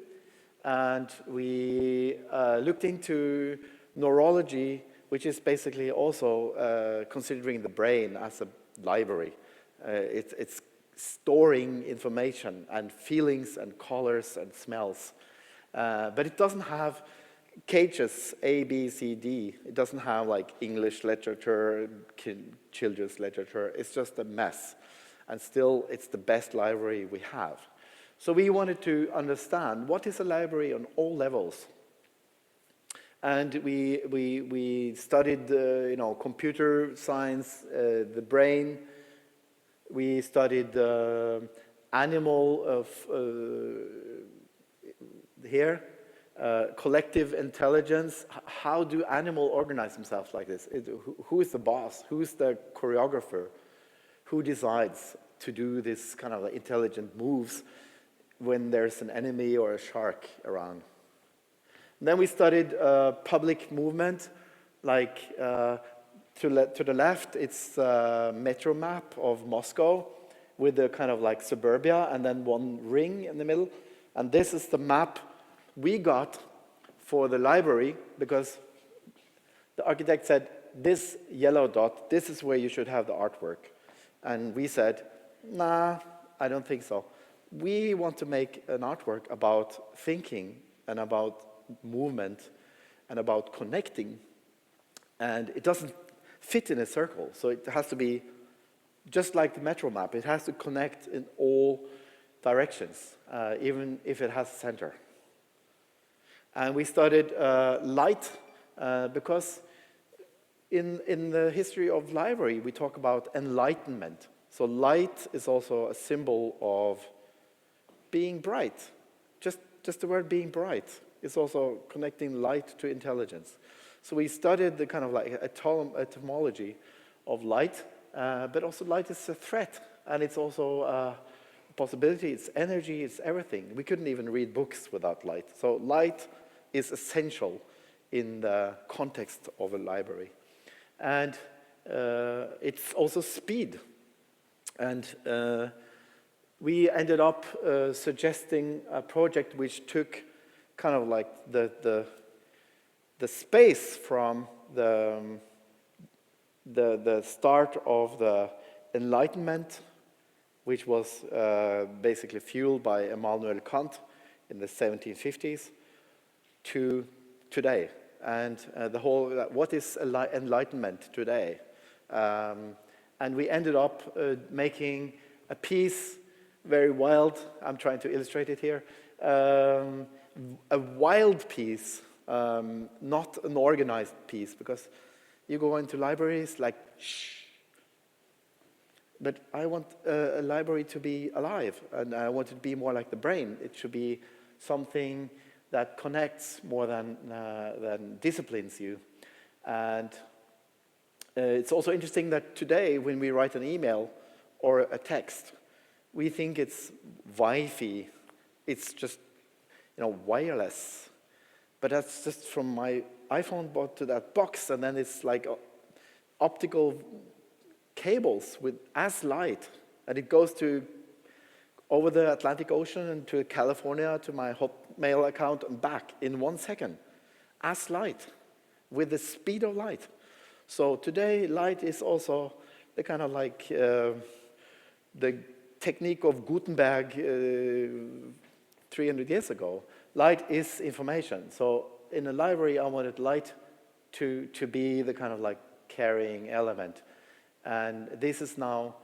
and we looked into neurology, which is basically also considering the brain as a library. It's storing information and feelings and colors and smells, but it doesn't have cages A, B, C, D. It doesn't have like English literature, children's literature. It's just a mess. And still, it's the best library we have. So we wanted to understand what is a library on all levels. And we studied, computer science, the brain. We studied animal of here, collective intelligence. How do animals organize themselves like this? Who is the boss? Who is the choreographer? Who decides to do this kind of intelligent moves when there's an enemy or a shark around? And then we studied public movement, like to the left, it's a metro map of Moscow with a kind of like suburbia and then one ring in the middle. And this is the map we got for the library because the architect said, this yellow dot, this is where you should have the artwork. And we said, nah, I don't think so. We want to make an artwork about thinking and about movement and about connecting. And it doesn't fit in a circle. So it has to be just like the metro map. It has to connect in all directions, even if it has a center. And we studied light because in the history of library, we talk about enlightenment. So light is also a symbol of being bright. Just just the word being bright is also connecting light to intelligence. So we studied the kind of like etymology of light, but also light is a threat, and it's also a possibility, it's energy, it's everything. We couldn't even read books without light. So light is essential in the context of a library. And it's also speed. And we ended up suggesting a project which took kind of like the space from the start of the Enlightenment, which was basically fueled by Immanuel Kant in the 1750s, to today. And the whole, what is Enlightenment today? And we ended up making a piece, very wild, I'm trying to illustrate it here, a wild piece, not an organized piece, because you go into libraries like, shh. But I want a library to be alive, and I want it to be more like the brain. It should be something that connects more than disciplines you. And it's also interesting that today, when we write an email or a text, we think it's Wi-Fi. It's just, wireless. But that's just from my iPhone bought to that box, and then it's like optical cables with as light, and it goes to over the Atlantic Ocean and to California to my Hotmail account and back in 1 second, as light, with the speed of light. So today, light is also the kind of like the technique of Gutenberg 300 years ago. Light is information. So in a library, I wanted light to be the kind of like carrying element. And this is now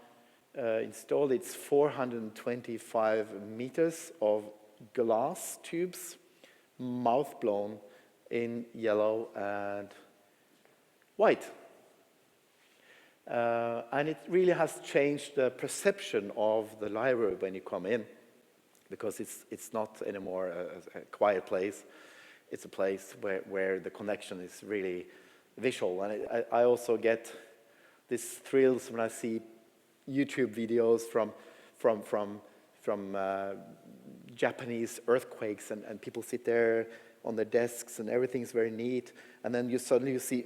installed. It's 425 meters of glass tubes, mouth blown in yellow and white. And it really has changed the perception of the library when you come in, because it's not anymore a quiet place. It's a place where the connection is really visual. And I also get these thrills when I see YouTube videos from Japanese earthquakes, and people sit there on their desks and everything's very neat, and then suddenly you see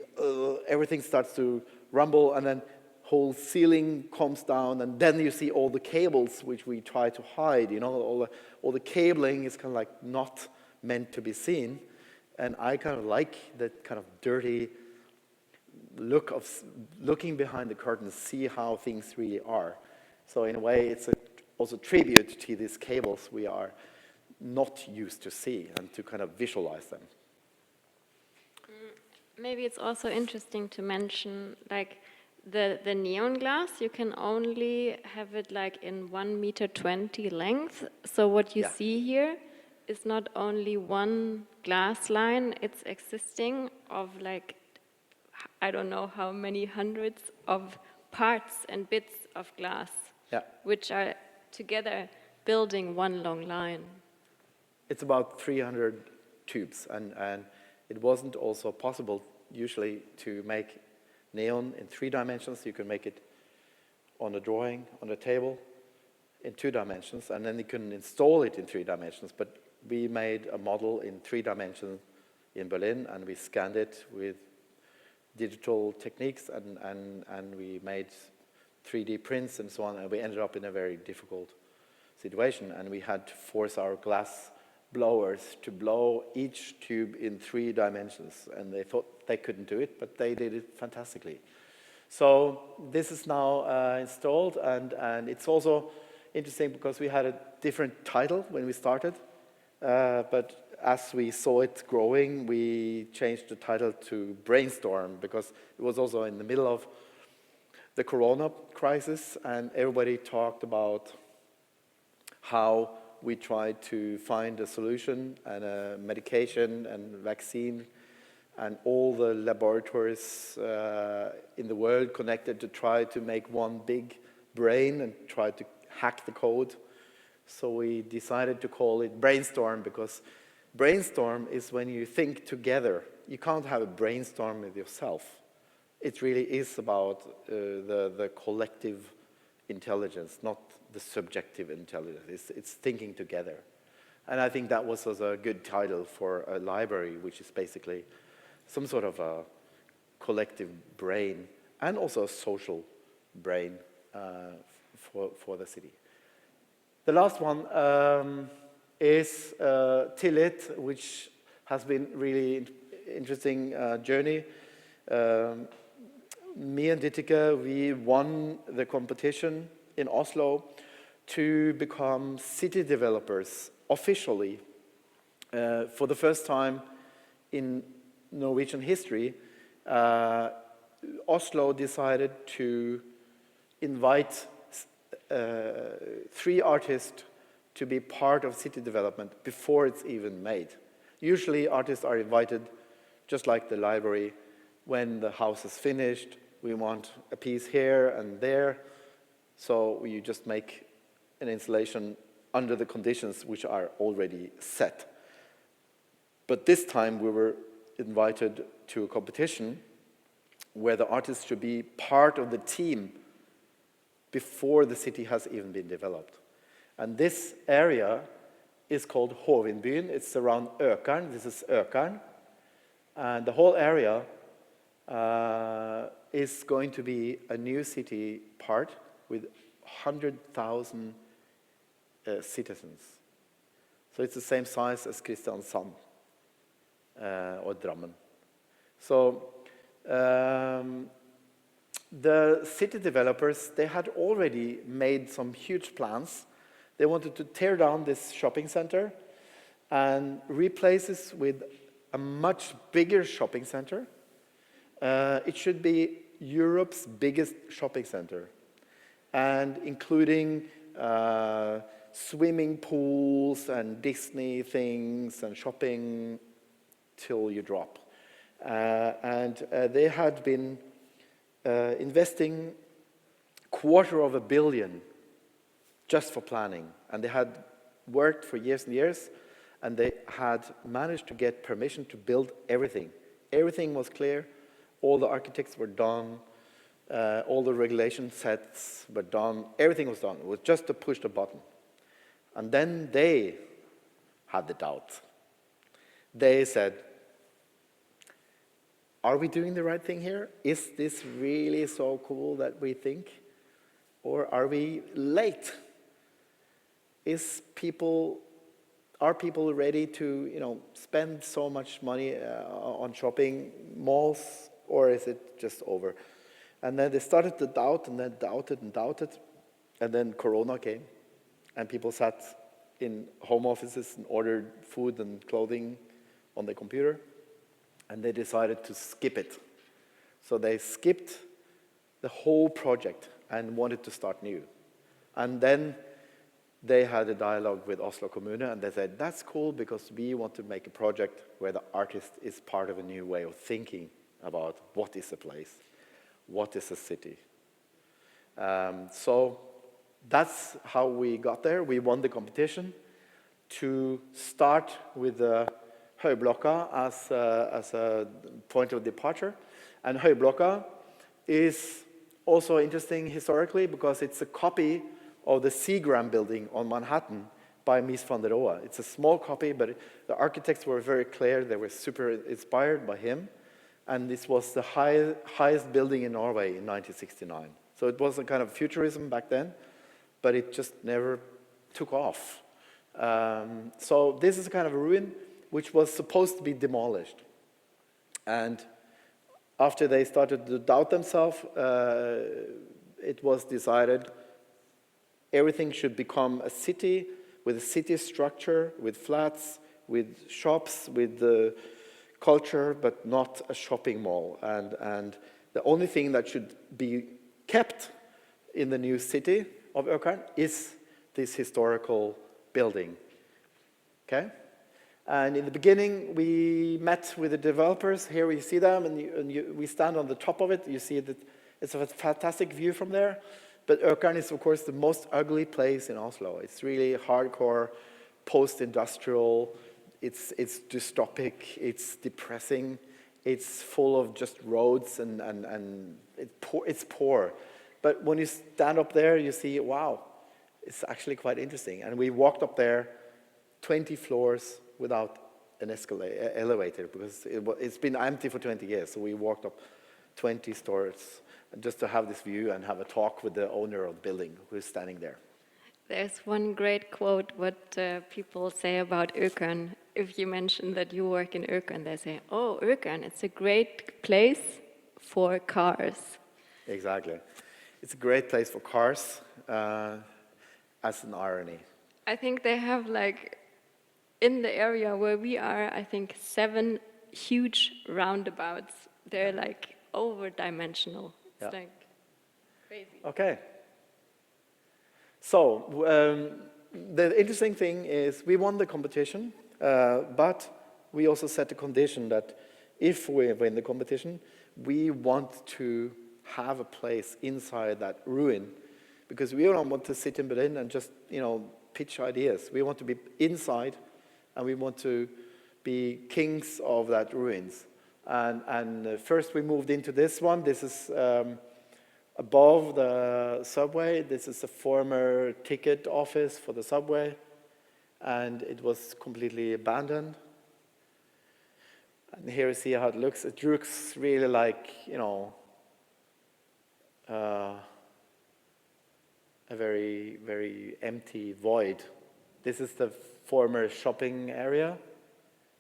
everything starts to rumble, and then whole ceiling comes down, and then you see all the cables which we try to hide, all the cabling is kind of like not meant to be seen, and I kind of like that kind of dirty look of looking behind the curtain, see how things really are. So in a way, it's also tribute to these cables we are not used to see, and to kind of visualize them. Maybe it's also interesting to mention, like, the neon glass, you can only have it like in 1.20 meter length. So what you see here is not only one glass line, it's existing of like, I don't know how many hundreds of parts and bits of glass, which are together building one long line. It's about 300 tubes, and it wasn't also possible usually to make neon in 3 dimensions. You can make it on a drawing, on a table, in 2 dimensions, and then you can install it in 3 dimensions. But we made a model in 3 dimensions in Berlin, and we scanned it with digital techniques, and we made 3D prints and so on, and we ended up in a very difficult situation, and we had to force our glass blowers to blow each tube in 3 dimensions, and they thought they couldn't do it, but they did it fantastically. So this is now installed, and it's also interesting because we had a different title when we started, but as we saw it growing, we changed the title to Brainstorm, because it was also in the middle of the Corona crisis, and everybody talked about how we tried to find a solution and a medication and vaccine, and all the laboratories in the world connected to try to make one big brain and try to hack the code So we decided to call it brainstorm, because brainstorm is when you think together. You can't have a brainstorm with yourself. It really is about the collective intelligence, not the subjective intelligence. It's thinking together. And I think that was a good title for a library, which is basically some sort of a collective brain and also a social brain for the city. The last one is TILLIT, which has been really interesting journey. Me and Ditteke, we won the competition in Oslo to become city developers officially. For the first time in Norwegian history, Oslo decided to invite 3 artists to be part of city development before it's even made. Usually artists are invited, just like the library, when the house is finished. We want a piece here and there, so you just make an installation under the conditions which are already set. But this time we were invited to a competition where the artists should be part of the team before the city has even been developed. And this area is called Hovinbyen. It's around Økern. This is Økern. And the whole area is going to be a new city part with 100,000 citizens. So it's the same size as Kristiansand or Drammen. So the city developers, they had already made some huge plans. They wanted to tear down this shopping center and replace it with a much bigger shopping center. It should be Europe's biggest shopping center, and including swimming pools and Disney things and shopping till you drop. They had been investing $250 million just for planning. And they had worked for years and years, and they had managed to get permission to build everything. Everything was clear. All the architects were done. All the regulation sets were done. Everything was done. It was just to push the button. And then they had the doubt. They said, are we doing the right thing here? Is this really so cool that we think? Or are we late? Are people ready to, spend so much money on shopping malls, or is it just over? And then they started to doubt, and then doubted and doubted, and then Corona came, and people sat in home offices and ordered food and clothing on the computer, and they decided to skip it. So they skipped the whole project and wanted to start new. And then they had a dialogue with Oslo Kommune, and they said, that's cool because we want to make a project where the artist is part of a new way of thinking about what is a place, what is a city. So that's how we got there. We won the competition to start with the Høyblokka as a point of departure. And Høyblokka is also interesting historically because it's a copy of the Seagram building on Manhattan by Mies van der Rohe. It's a small copy, but the architects were very clear. They were super inspired by him. And this was the highest building in Norway in 1969. So it was a kind of futurism back then, but it just never took off. So this is a kind of a ruin which was supposed to be demolished. And after they started to doubt themselves, it was decided everything should become a city with a city structure, with flats, with shops, with the culture, but not a shopping mall. And the only thing that should be kept in the new city of Økern is this historical building. Okay? And in the beginning, we met with the developers. Here we see them, and we stand on the top of it. You see that it's a fantastic view from there. But Økern is, of course, the most ugly place in Oslo. It's really hardcore, post-industrial, it's dystopic, it's depressing, it's full of just roads and it's poor. But when you stand up there, you see, wow, it's actually quite interesting. And we walked up there 20 floors without an elevator because it's been empty for 20 years. So we walked up 20 stories just to have this view and have a talk with the owner of the building who's standing there. There's one great quote what people say about Økern. If you mention that you work in Økern, they say, oh, Økern, it's a great place for cars. Exactly. It's a great place for cars, as an irony. I think they have like, in the area where we are, I think 7 huge roundabouts. They're like over-dimensional. It's like crazy. Okay. So, the interesting thing is we won the competition, but we also set a condition that if we win the competition, we want to have a place inside that ruin, because we don't want to sit in Berlin and just, pitch ideas. We want to be inside, and we want to be kings of that ruins. And first we moved into this one. This is above the subway. This is a former ticket office for the subway, and it was completely abandoned. And here you see how it looks. It looks really like, a very, very empty void. This is the former shopping area,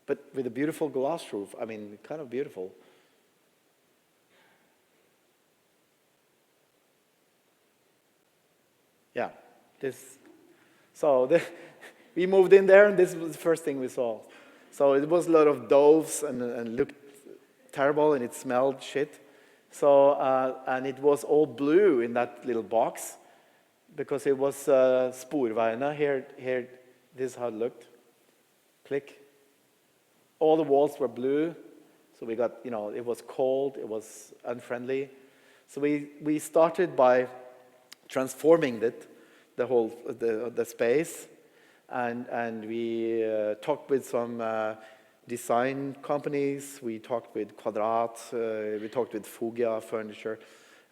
but with a beautiful glass roof. I mean, kind of beautiful. Yeah, we moved in there, and this was the first thing we saw. So it was a lot of doves and looked terrible, and it smelled shit. So, and it was all blue in that little box, because it was sporveiene. Here, this is how it looked. Click. All the walls were blue, so we got, it was cold, it was unfriendly. So we started by transforming the space, and we talked with some design companies. We talked with Kvadrat, we talked with Foggia Furniture,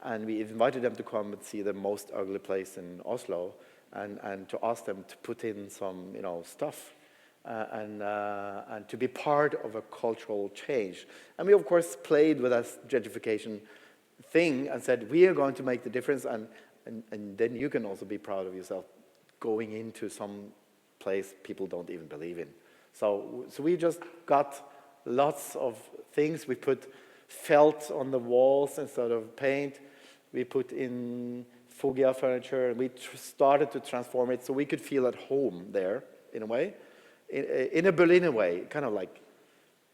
and we invited them to come and see the most ugly place in Oslo, and to ask them to put in some, stuff, and to be part of a cultural change. And we, of course, played with that gentrification thing and said, we are going to make the difference, and then you can also be proud of yourself going into some place people don't even believe in. So we just got lots of things. We put felt on the walls instead of paint. We put in Foggia furniture, and we started to transform it so we could feel at home there, in a way, in a Berliner way, kind of like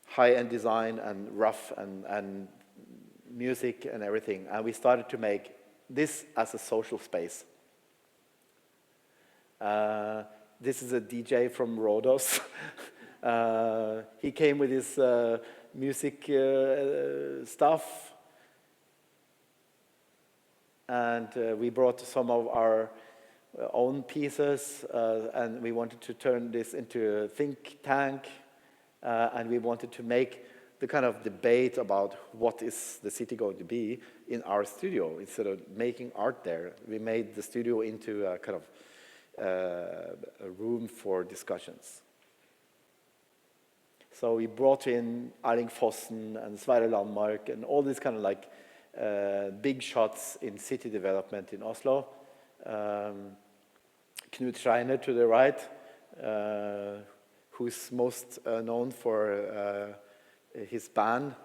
high-end design and rough and music and everything. And we started to make this as a social space. This is a DJ from Rhodos. He came with his music stuff, and we brought some of our own pieces, and we wanted to turn this into a think tank, and we wanted to make the kind of debate about what is the city going to be in our studio. Instead of making art there, we made the studio into a kind of a room for discussions. So we brought in Erling Fossen and Sverre Landmark and all these kind of like big shots in city development in Oslo. Knut Schreiner to the right, who's most known for his band,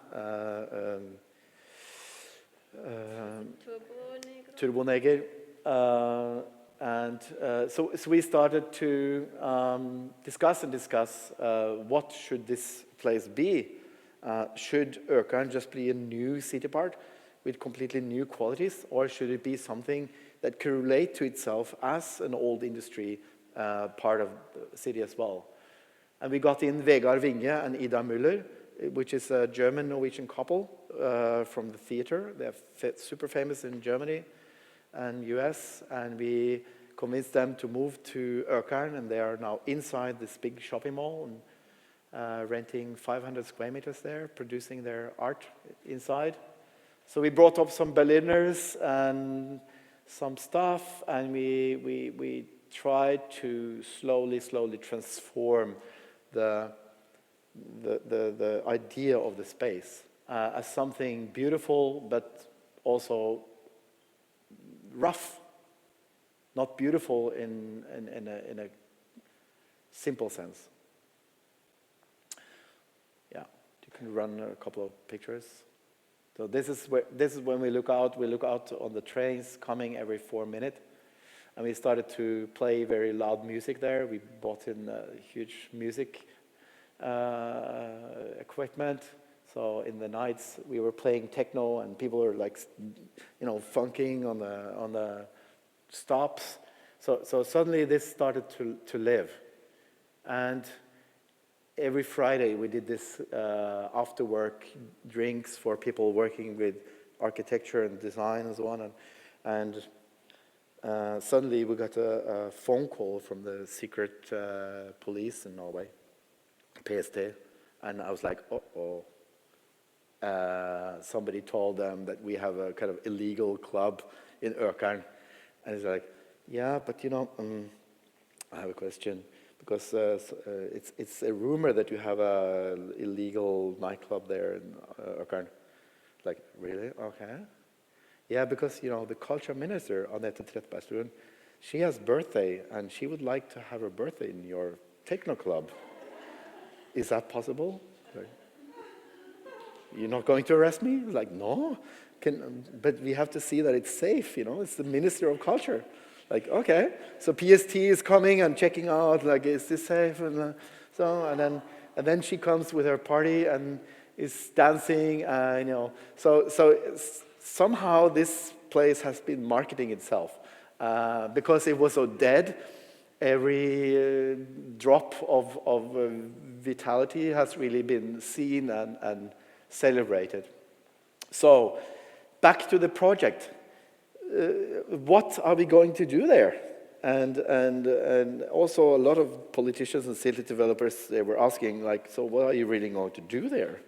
Turbo Negro. So we started to discuss what should this place be. Should Økern just be a new city part with completely new qualities, or should it be something that could relate to itself as an old industry part of the city as well? And we got in Vegard Winge and Ida Müller, which is a German-Norwegian couple from the theater. They're super famous in Germany. and US, and we convinced them to move to Ökern, and they are now inside this big shopping mall and renting 500 square meters there, producing their art inside. So we brought up some Berliners and some stuff, and we tried to slowly transform the idea of the space as something beautiful, but also rough, not beautiful in a simple sense. Yeah, you can run a couple of pictures. So this is when we look out. We look out on the trains coming every 4 minutes, and we started to play very loud music there. We bought in huge music equipment. So in the nights we were playing techno, and people were like, funking on the stops. So suddenly this started to live, and every Friday we did this after work drinks for people working with architecture and design and so on. And suddenly we got a phone call from the secret police in Norway, PST, and I was like, uh-oh. Somebody told them that we have a kind of illegal club in Ökern, and it's like, yeah, but I have a question, because it's a rumor that you have a illegal nightclub there in Ökern. Like, really? Okay. Yeah, because the culture minister, Anette Tretbergstuen, she has birthday, and she would like to have her birthday in your techno club. Is that possible? Like, you're not going to arrest me? Like, no. But we have to see that it's safe, It's the Minister of Culture. Like, okay. So PST is coming and checking out, like, is this safe? And then she comes with her party and is dancing, So somehow this place has been marketing itself because it was so dead. Every drop of vitality has really been seen and celebrated. So, back to the project. What are we going to do there? And also a lot of politicians and city developers, they were asking, like, so what are you really going to do there?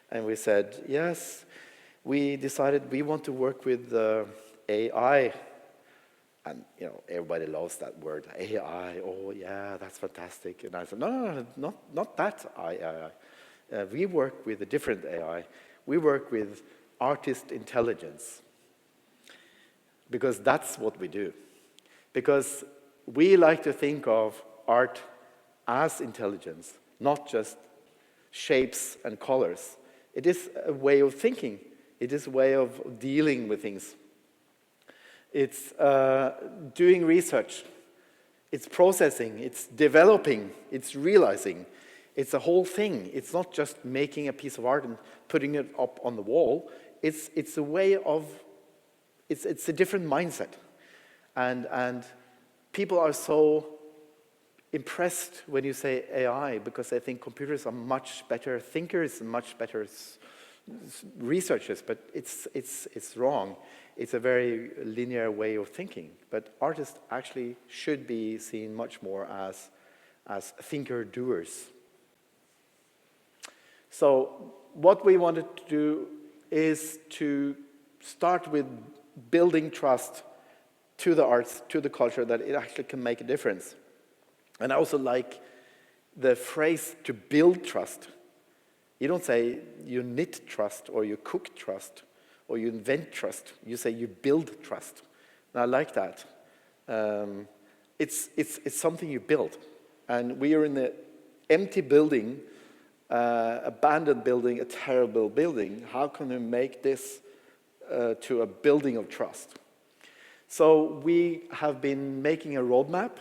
And we said, yes, we decided we want to work with AI. And, everybody loves that word, AI. Oh, yeah, that's fantastic. And I said, no, not that AI. We work with a different AI. We work with artist intelligence, because that's what we do. Because we like to think of art as intelligence, not just shapes and colors. It is a way of thinking. It is a way of dealing with things. It's doing research. It's processing. It's developing. It's realizing. It's a whole thing. It's not just making a piece of art and putting it up on the wall. It's a way of, it's a different mindset. And people are so impressed when you say AI, because they think computers are much better thinkers and much better researchers, but it's wrong. It's a very linear way of thinking. But artists actually should be seen much more as thinker-doers. So what we wanted to do is to start with building trust to the arts, to the culture, that it actually can make a difference. And I also like the phrase to build trust. You don't say you knit trust, or you cook trust, or you invent trust. You say you build trust. And I like that. It's something you build. And we are in an empty building, abandoned building, a terrible building. How can we make this to a building of trust? So we have been making a roadmap,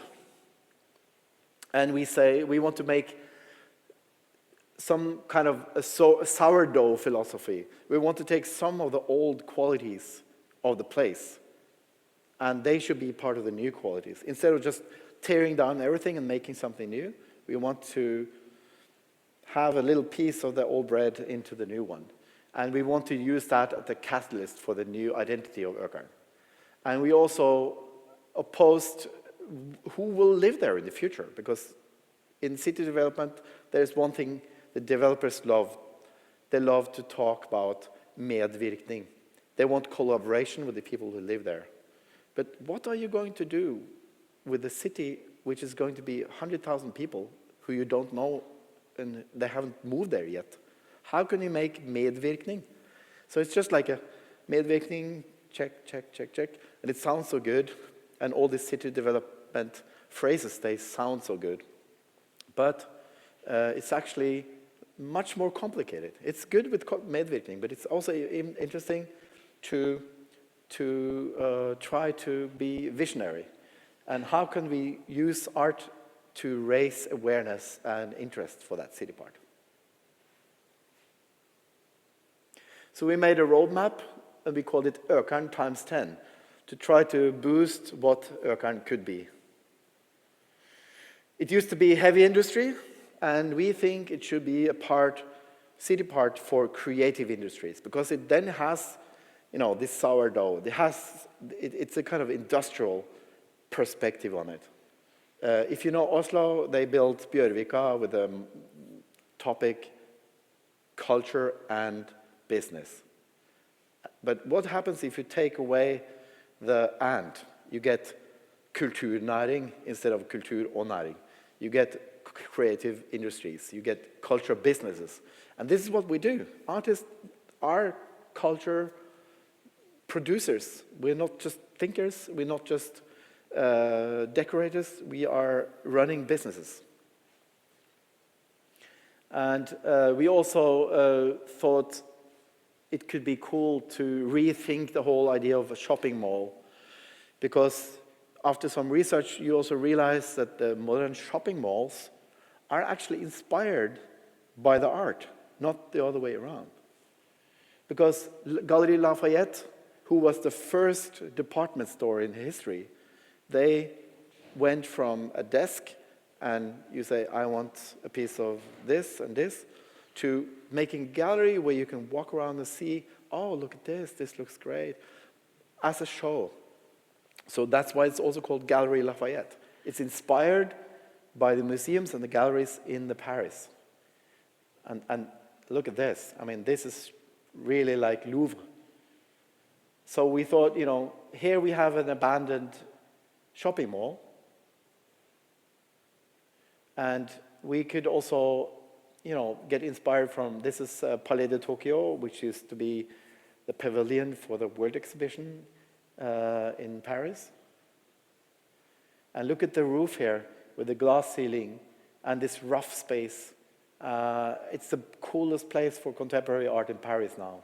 and we say we want to make some kind of a sourdough philosophy. We want to take some of the old qualities of the place, and they should be part of the new qualities. Instead of just tearing down everything and making something new, we want to have a little piece of the old bread into the new one. And we want to use that as the catalyst for the new identity of Ökern. And we also opposed who will live there in the future, because in city development, there's one thing the developers love. They love to talk about medvirkning. They want collaboration with the people who live there. But what are you going to do with a city which is going to be 100,000 people who you don't know and they haven't moved there yet? How can you make medvirkning? So it's just like a medvirkning, check, check, check, check, and it sounds so good, and all these city development phrases, they sound so good. But it's actually much more complicated. It's good with medvirkning, but it's also interesting to try to be visionary. And how can we use art to raise awareness and interest for that city part? So we made a roadmap, and we called it Økern times 10, to try to boost what Økern could be. It used to be heavy industry, and we think it should be a city part for creative industries, because it then has, this sourdough. It's a kind of industrial perspective on it. If you know Oslo, they built Bjørvika with a topic, culture and business. But what happens if you take away the and? You get kulturnæring instead of kultur og næring. You get creative industries, you get culture businesses. And this is what we do. Artists are culture producers. We're not just thinkers, we're not just decorators, we are running businesses. And we also thought it could be cool to rethink the whole idea of a shopping mall, because after some research you also realize that the modern shopping malls are actually inspired by the art, not the other way around. Because Galerie Lafayette, who was the first department store in history, they went from a desk and you say, I want a piece of this and this, to making a gallery where you can walk around and see, oh, look at this looks great, as a show. So that's why it's also called Galerie Lafayette. It's inspired by the museums and the galleries in the Paris. And look at this. I mean, this is really like Louvre. So we thought, here we have an abandoned shopping mall. And we could also, get inspired from, this is Palais de Tokyo, which used to be the pavilion for the World Exhibition in Paris. And look at the roof here with the glass ceiling and this rough space. It's the coolest place for contemporary art in Paris now.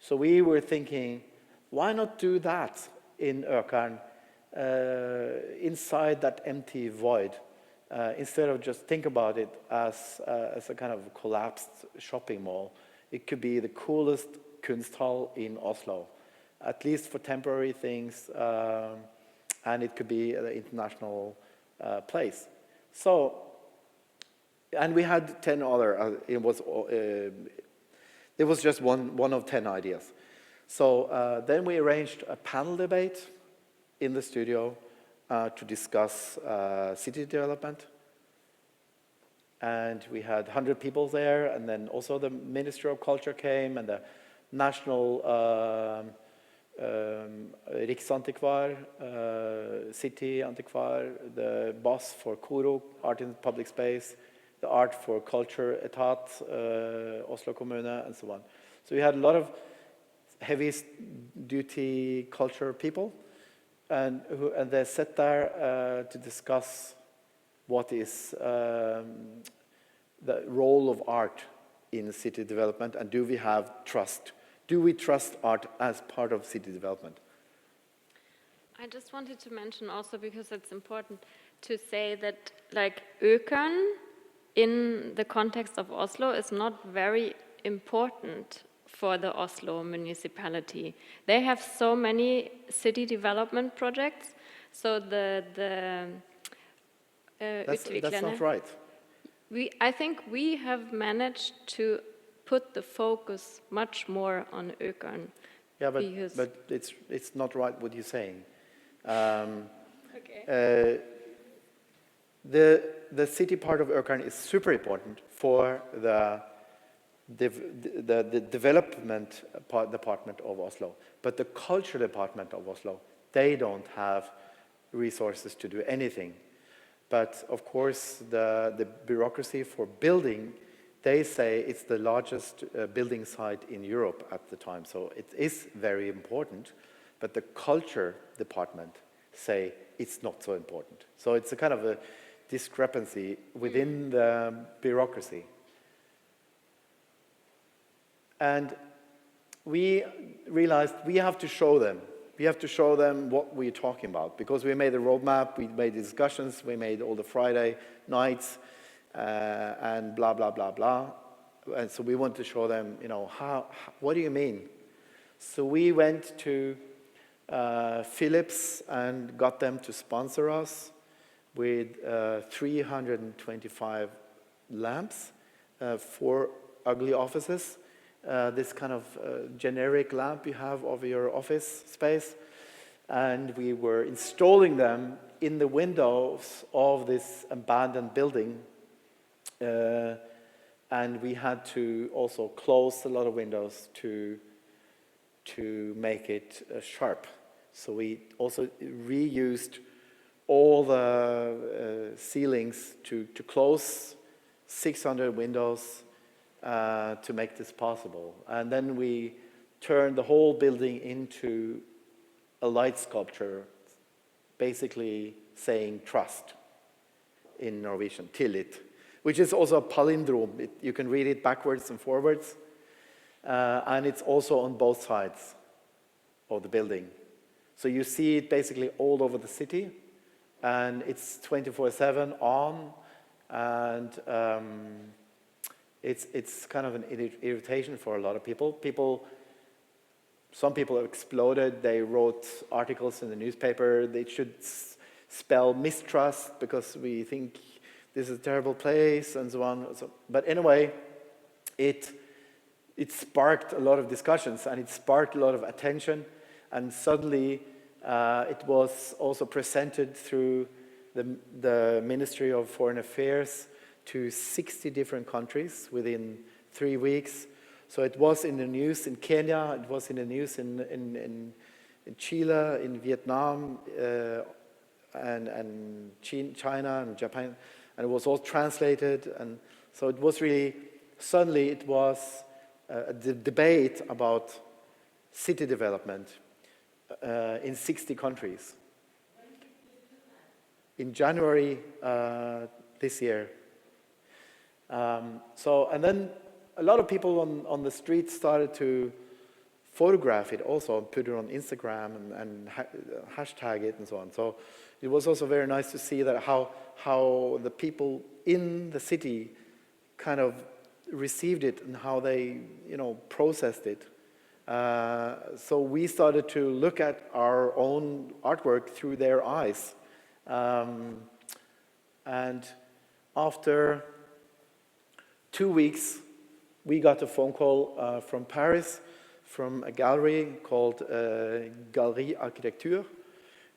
So we were thinking, why not do that in Økern, inside that empty void, instead of just think about it as a kind of collapsed shopping mall. It could be the coolest kunsthall in Oslo, at least for temporary things, and it could be an international place. So, and we had 10 other, it was just one of 10 ideas. So then we arranged a panel debate in the studio to discuss city development. And we had 100 people there, and then also the Ministry of Culture came, and the National Riksantikvar, City Antikvar, the boss for Koro, Art in Public Space, the Art for Culture Etat, Oslo Kommune, and so on. So we had a lot of heavy-duty culture people, and they sat there to discuss what is the role of art in city development, and do we have trust? Do we trust art as part of city development? I just wanted to mention also, because it's important to say that, like, Økern in the context of Oslo is not very important for the Oslo municipality. They have so many city development projects, so that's not right. I think we have managed to put the focus much more on Økern. Yeah, because but it's not right what you're saying. okay. The city part of Ökern is super important for the development department of Oslo, but the culture department of Oslo, they don't have resources to do anything. But of course, the bureaucracy for building, they say it's the largest building site in Europe at the time, so it is very important. But the culture department say it's not so important. So it's a kind of a discrepancy within the bureaucracy. And we realized we have to show them. We have to show them what we're talking about, because we made a roadmap, we made discussions, we made all the Friday nights, and blah, blah, blah, blah. And so we want to show them, you know, what do you mean? So we went to Philips and got them to sponsor us with 325 lamps for ugly offices. This kind of generic lamp you have over your office space. And we were installing them in the windows of this abandoned building. And we had to also close a lot of windows to make it sharp. So we also reused all the ceilings to close 600 windows to make this possible. And then we turned the whole building into a light sculpture, basically saying trust in Norwegian, TILLIT, which is also a palindrome. You can read it backwards and forwards. And it's also on both sides of the building. So you see it basically all over the city, and it's 24/7 on, and it's kind of an irritation for a lot of people. Some people have exploded. They wrote articles in the newspaper. They should spell mistrust because we think this is a terrible place and so on. But anyway, it sparked a lot of discussions, and it sparked a lot of attention, and suddenly it was also presented through the Ministry of Foreign Affairs to 60 different countries within 3 weeks. So it was in the news in Kenya, it was in the news in Chile, in Vietnam, and China and Japan, and it was all translated. And so it was really, suddenly it was a debate about city development in 60 countries. In January this year. And then a lot of people on the street started to photograph it also, and put it on Instagram and hashtag it and so on. So it was also very nice to see that how the people in the city kind of received it and how they, processed it. So we started to look at our own artwork through their eyes. And after 2 weeks, we got a phone call from Paris, from a gallery called Galerie Architecture,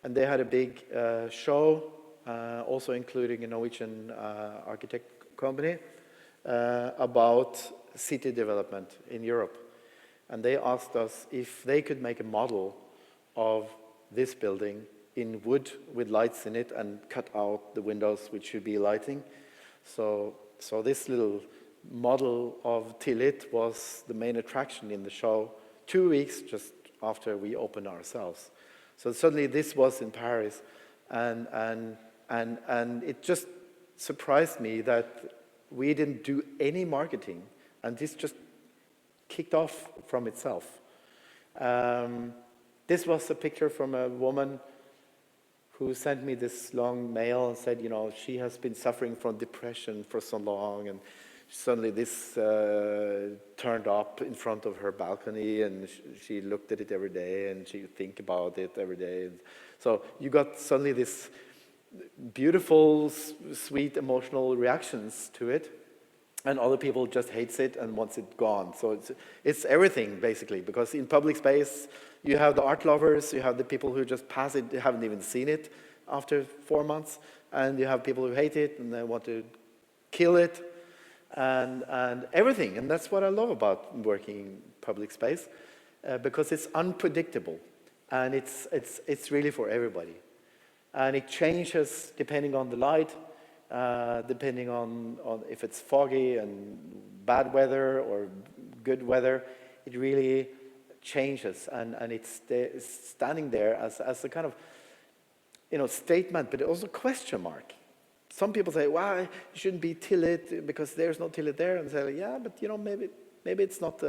and they had a big show, also including a Norwegian architect company, about city development in Europe. And they asked us if they could make a model of this building in wood with lights in it and cut out the windows which should be lighting. So this little model of TILLIT was the main attraction in the show 2 weeks just after we opened ourselves. So suddenly this was in Paris, and it just surprised me that we didn't do any marketing, and this just kicked off from itself. This was a picture from a woman who sent me this long mail and said, she has been suffering from depression for so long, and suddenly this turned up in front of her balcony, and she looked at it every day, and she would think about it every day. So you got suddenly this beautiful, sweet, emotional reactions to it. and other people just hates it and wants it gone. So it's everything, basically, because in public space, you have the art lovers, you have the people who just pass it, they haven't even seen it after 4 months, and you have people who hate it and they want to kill it, and everything. And that's what I love about working in public space, because it's unpredictable, and it's really for everybody. And it changes depending on the light, depending on if it's foggy and bad weather or good weather. It really changes, and it's standing there as a kind of, you know, statement, but also question mark. Some people say, "Well, you shouldn't be TILLIT because there's no TILLIT there," and say, "Yeah, but you know, maybe it's not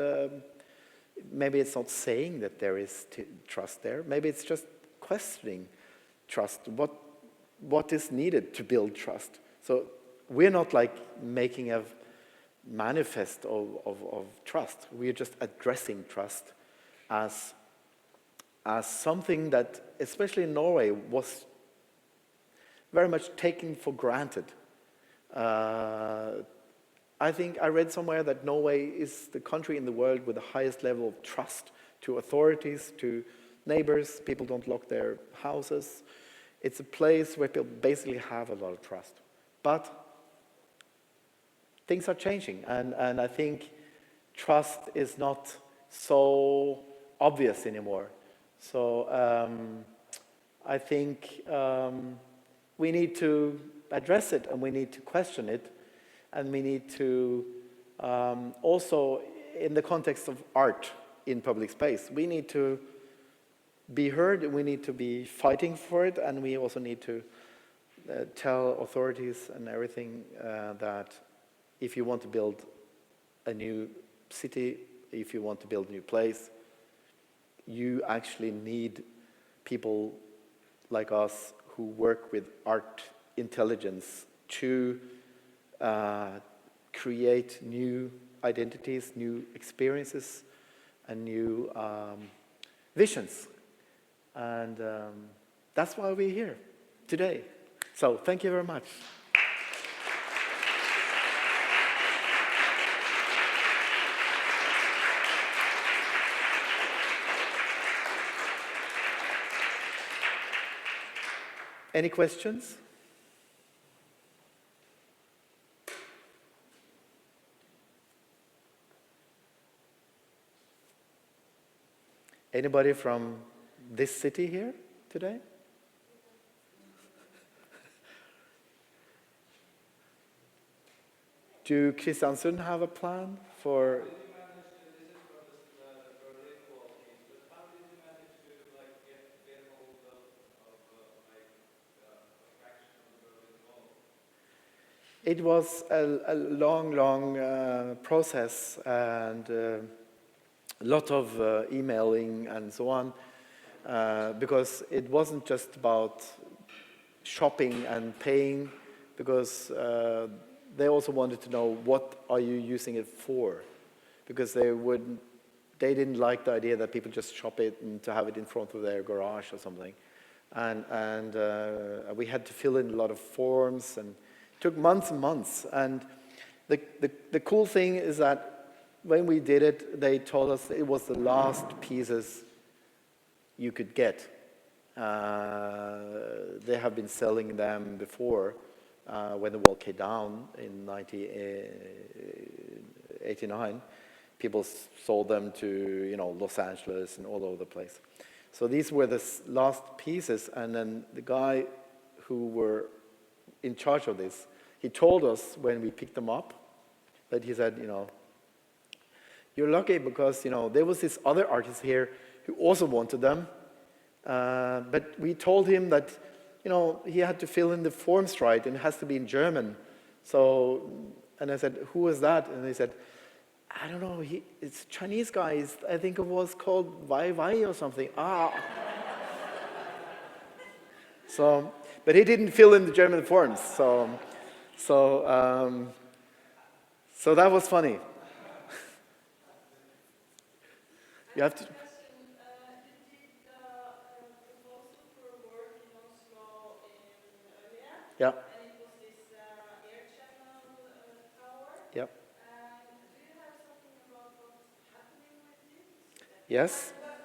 saying that there is trust there. Maybe it's just questioning trust. What is needed to build trust?" So we're not like making a manifest of trust. We're just addressing trust as something that, especially in Norway, was very much taken for granted. I think I read somewhere that Norway is the country in the world with the highest level of trust to authorities, to neighbors. People don't lock their houses. It's a place where people basically have a lot of trust. But things are changing, and I think trust is not so obvious anymore. So I think we need to address it, and we need to question it, and we need to also, in the context of art in public space, we need to be heard, we need to be fighting for it, and we also need to tell authorities and everything that if you want to build a new city, if you want to build a new place, you actually need people like us who work with art intelligence to create new identities, new experiences, and new visions. And that's why we're here today. So thank you very much. Any questions? Anybody from this city here today? Do Kristiansund have a plan for? It was a long process, and a lot of emailing and so on, because it wasn't just about shopping and paying, because they also wanted to know, what are you using it for? Because they didn't like the idea that people just shop it and to have it in front of their garage or something. And we had to fill in a lot of forms, and it took months and months. And the cool thing is that when we did it, they told us it was the last pieces you could get. They have been selling them before, when the wall came down in 1989. People sold them to, you know, Los Angeles and all over the place. So these were the last pieces, and then the guy who were in charge of this, he told us when we picked them up, that he said, you know, you're lucky because, you know, there was this other artist here who also wanted them, but we told him that, you know, he had to fill in the forms right, and it has to be in German. So, and I said, who was that? And they said, I don't know, it's a Chinese guy. I think it was called Waidelich or something. So, but he didn't fill in the German forms. So that was funny. You have to. You did proposal for work in Oslo earlier. Yeah. And it was this air channel tower. Yeah. Yes? When I'm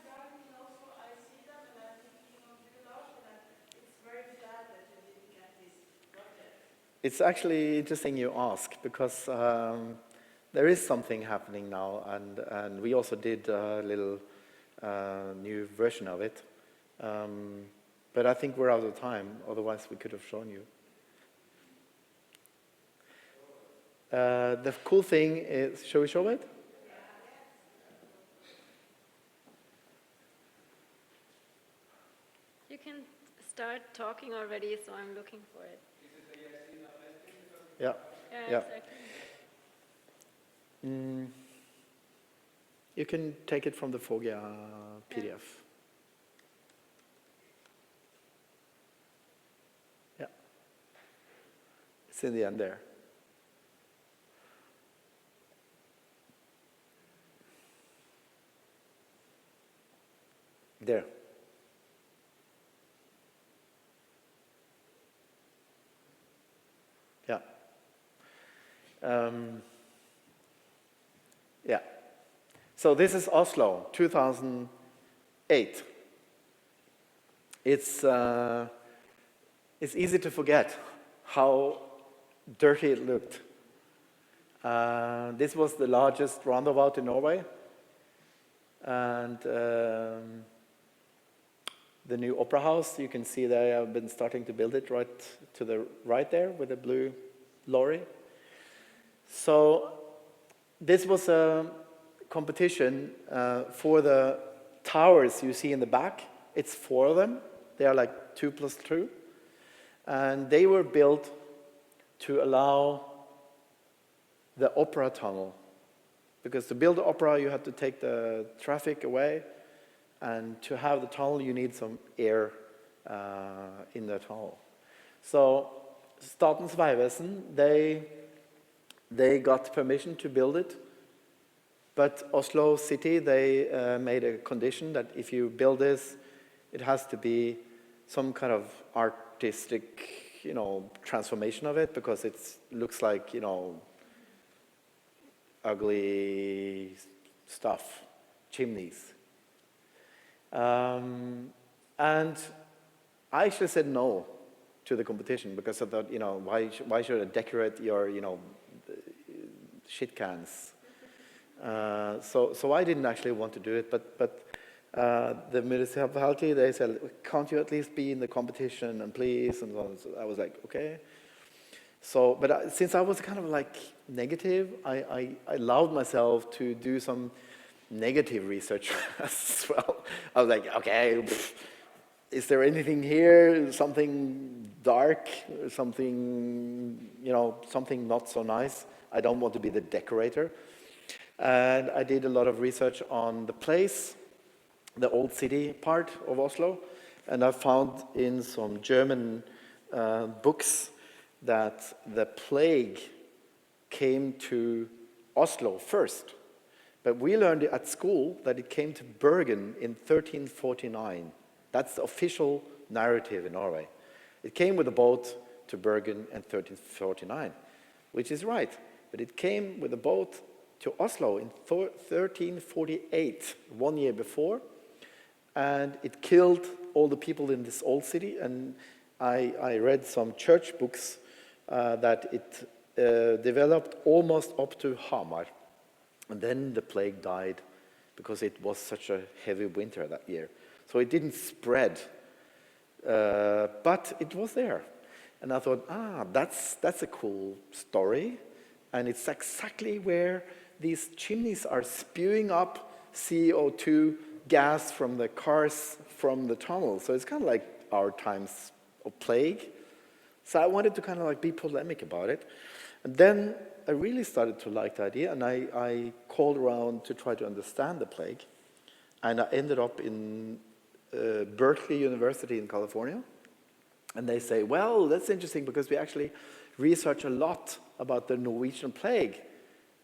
driving in Oslo, I see them and I'm thinking of you, Lars, and it's very sad that you didn't get this project. It's actually interesting you ask, because there is something happening now, and we also did a little new version of it. But I think we're out of time, otherwise we could have shown you. The cool thing is, shall we show it? You can start talking already, so I'm looking for it. Yeah. Yeah, exactly. You can take it from the Foggia PDF. Yeah. It's in the end there. There. Yeah. Yeah. So this is Oslo, 2008. It's easy to forget how dirty it looked. This was the largest roundabout in Norway. And the new opera house, you can see they have been starting to build it right to the right there with a blue lorry. So this was a competition for the towers you see in the back. It's 4 of them. They are like 2 plus 2. And they were built to allow the opera tunnel. Because to build the opera, you have to take the traffic away. And to have the tunnel, you need some air in the tunnel. So Statens Vegvesen, they got permission to build it. But Oslo City, they made a condition that if you build this, it has to be some kind of artistic, transformation of it, because it looks like, ugly stuff, chimneys. And I actually said no to the competition, because I thought, why should I decorate your, shit cans? So I didn't actually want to do it, but the municipality, they said, can't you at least be in the competition, and please, and so on. So I was like, okay. So, but since I was kind of like negative, I allowed myself to do some negative research as well. I was like, okay, is there anything here, something dark, something, something not so nice? I don't want to be the decorator. And I did a lot of research on the place, the old city part of Oslo, and I found in some German books that the plague came to Oslo first. But we learned at school that it came to Bergen in 1349. That's the official narrative in Norway. It came with a boat to Bergen in 1349, which is right. But it came with a boat to Oslo in 1348, 1 year before. And it killed all the people in this old city. And I read some church books that it developed almost up to Hamar. And then the plague died because it was such a heavy winter that year. So it didn't spread, but it was there. And I thought, that's a cool story. And it's exactly where these chimneys are spewing up CO2 gas from the cars from the tunnel. So it's kind of like our times of plague. So I wanted to kind of like be polemic about it. And then I really started to like the idea, and I called around to try to understand the plague. And I ended up in Berkeley University in California. And they say, well, that's interesting because we actually research a lot about the Norwegian plague.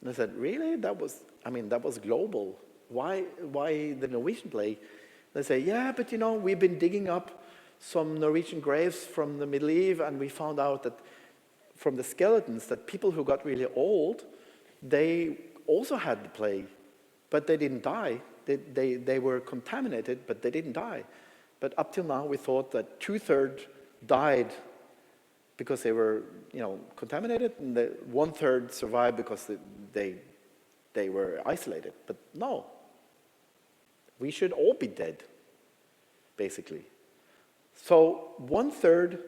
And I said, really? That was global. Why the Norwegian plague? They say, yeah, but we've been digging up some Norwegian graves from the medieval, and we found out that from the skeletons that people who got really old, they also had the plague, but they didn't die. They were contaminated, but they didn't die. But up till now, we thought that 2/3 died because they were, contaminated, and 1/3 survived because they were isolated. But no, we should all be dead, basically. So 1/3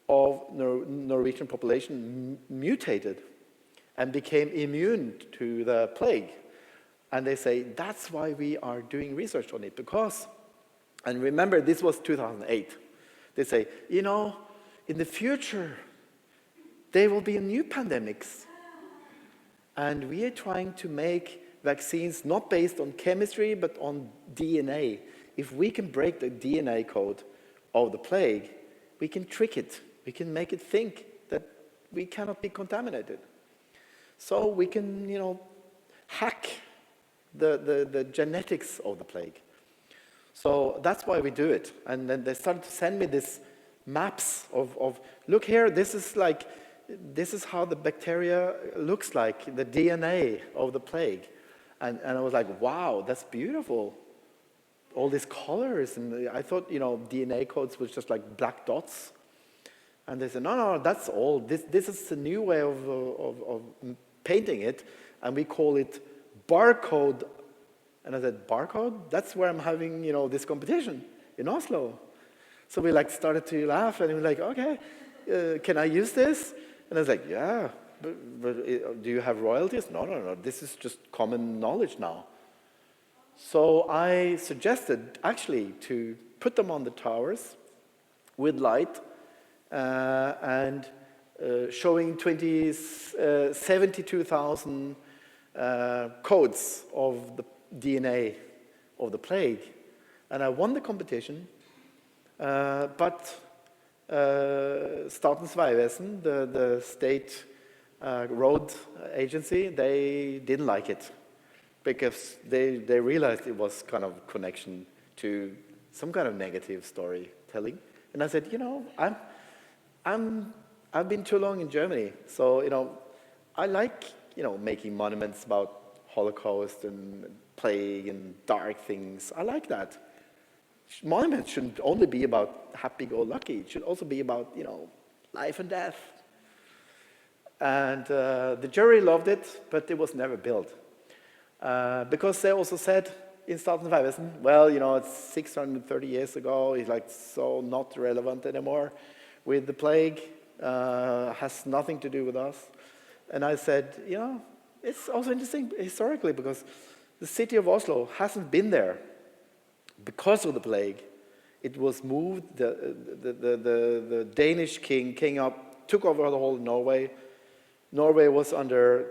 of Norwegian population mutated and became immune to the plague. And they say, that's why we are doing research on it, because, and remember, this was 2008. They say, in the future, there will be new pandemics. And we are trying to make vaccines not based on chemistry, but on DNA. If we can break the DNA code of the plague, we can trick it. We can make it think that we cannot be contaminated. So we can, hack the genetics of the plague. So that's why we do it. And then they started to send me these maps of look here, this is how the bacteria looks like, the DNA of the plague. And I was like, wow, that's beautiful. All these colors. And I thought, DNA codes was just like black dots. And they said, no, that's all. This is a new way of painting it. And we call it barcode. And I said, barcode? That's where I'm having, this competition in Oslo. So we started to laugh, and we were like, okay, can I use this? And I was like, yeah, but do you have royalties? No, this is just common knowledge now. So I suggested, actually, to put them on the towers with light and showing 72,000 codes of the DNA of the plague. And I won the competition, but Statens Vegvesen, the state road agency, they didn't like it because they realized it was kind of connection to some kind of negative storytelling. And I said, I've been too long in Germany, so I like making monuments about Holocaust and plague and dark things. I like that. Monuments shouldn't only be about happy-go-lucky. It should also be about, life and death. And the jury loved it, but it was never built. Because they also said in Statens Vegvesen, well, it's 630 years ago. It's so not relevant anymore with the plague. Has nothing to do with us. And I said, it's also interesting historically because the city of Oslo hasn't been there because of the plague. It was moved, the Danish king came up, took over the whole of Norway. Norway was under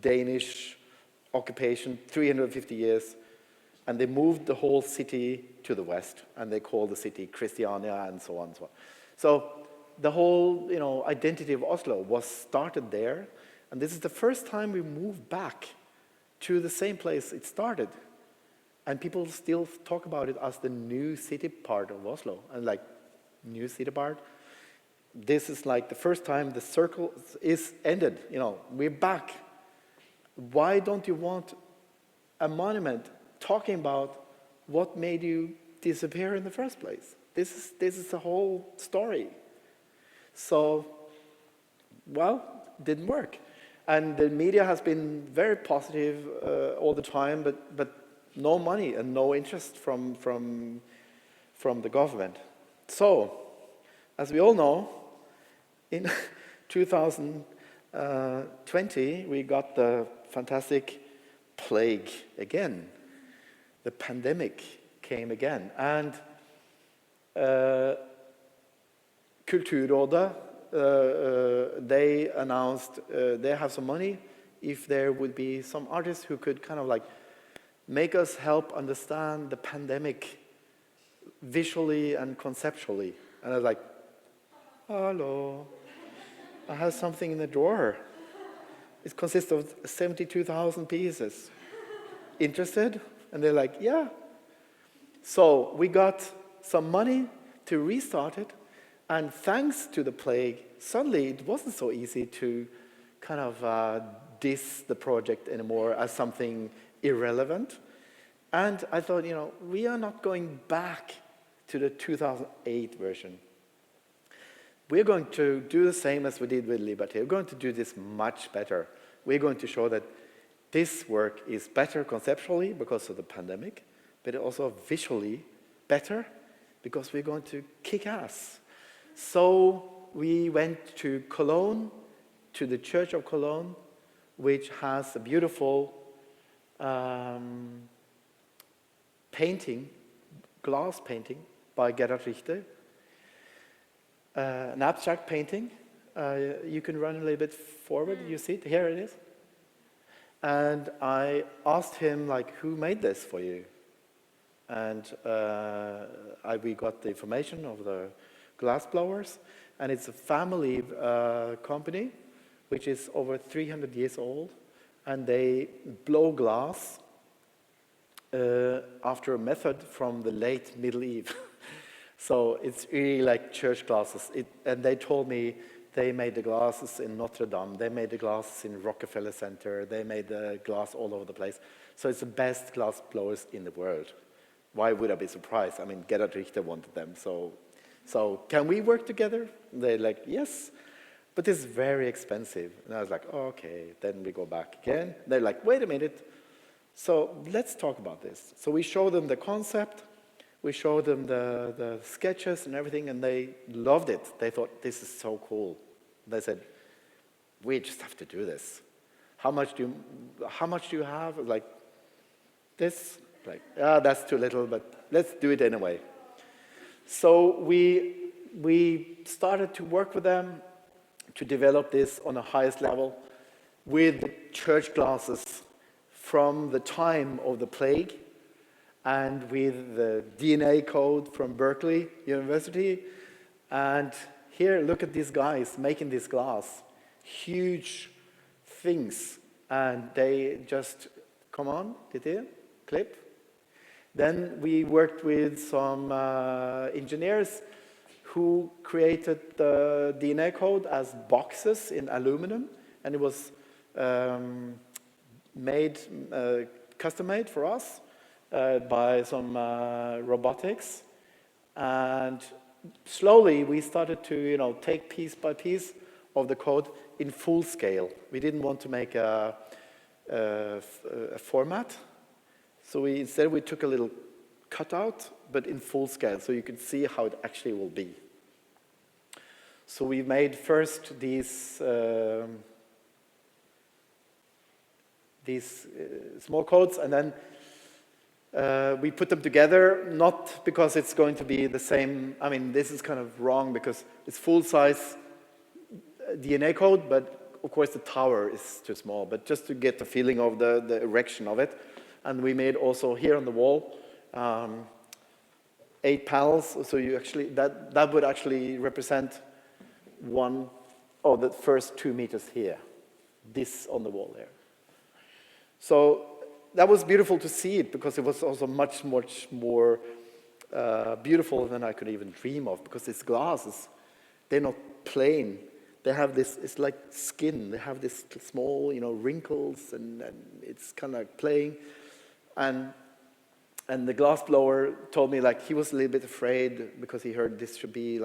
Danish occupation 350 years, and they moved the whole city to the west, and they called the city Christiania and so on and so on. So the whole identity of Oslo was started there, and this is the first time we moved back to the same place it started. And people still talk about it as the new city part of Oslo. And new city part, this is the first time the circle is ended. We're back. Why don't you want a monument talking about what made you disappear in the first place? This is the whole story. So, didn't work. And the media has been very positive all the time, but no money and no interest from the government. So, as we all know, in 2020, we got the fantastic plague again. The pandemic came again. And Kulturrådet, they announced they have some money if there would be some artists who could kind of make us help understand the pandemic visually and conceptually. And I was like, hello, I have something in the drawer. It consists of 72,000 pieces. Interested? And they're like, yeah. So we got some money to restart it, and thanks to the plague, suddenly it wasn't so easy to kind of diss the project anymore as something irrelevant. And I thought, we are not going back to the 2008 version. We're going to do the same as we did with Liberté. We're going to do this much better. We're going to show that this work is better conceptually because of the pandemic, but also visually better because we're going to kick ass. So we went to Cologne, to the Church of Cologne, which has a beautiful painting, glass painting by Gerhard Richter, an abstract painting. You can run a little bit forward. You see it? Here it is. And I asked him, who made this for you? And we got the information of the glass blowers, and it's a family company, which is over 300 years old, and they blow glass after a method from the late Middle Age. So it's really like church glasses. And they told me they made the glasses in Notre Dame, they made the glasses in Rockefeller Center, they made the glass all over the place. So it's the best glass blowers in the world. Why would I be surprised? I mean, Gerhard Richter wanted them, so can we work together? They're like, yes, but it's very expensive. And I was like, oh, okay, then we go back again. They're like, wait a minute. So let's talk about this. So we showed them the concept, we showed them the sketches and everything, and they loved it. They thought, this is so cool. They said, we just have to do this. How much do you have? Like this? Like, that's too little, but let's do it anyway. So we started to work with them to develop this on the highest level with church glasses from the time of the plague, and with the DNA code from Berkeley University. And here, look at these guys making this glass. Huge things. And they just, come on, Ditteke, clip. Then we worked with some engineers who created the DNA code as boxes in aluminum, and it was custom-made for us by some robotics. And slowly we started to take piece by piece of the code in full scale. We didn't want to make a format. So instead we took a little cutout, but in full scale, so you could see how it actually will be. So we made first these small codes, and then we put them together, not because it's going to be the same. I mean, this is kind of wrong because it's full-size DNA code, but of course the tower is too small, but just to get the feeling of the erection of it. And we made also here on the wall 8 panels, so you actually that would actually represent one of the first 2 meters here, this on the wall there. So that was beautiful to see it, because it was also much more beautiful than I could even dream of, because these glasses, they're not plain. They have this, it's like skin, they have this small, wrinkles, and it's kind of like playing. And the glass blower told me, he was a little bit afraid because he heard this should be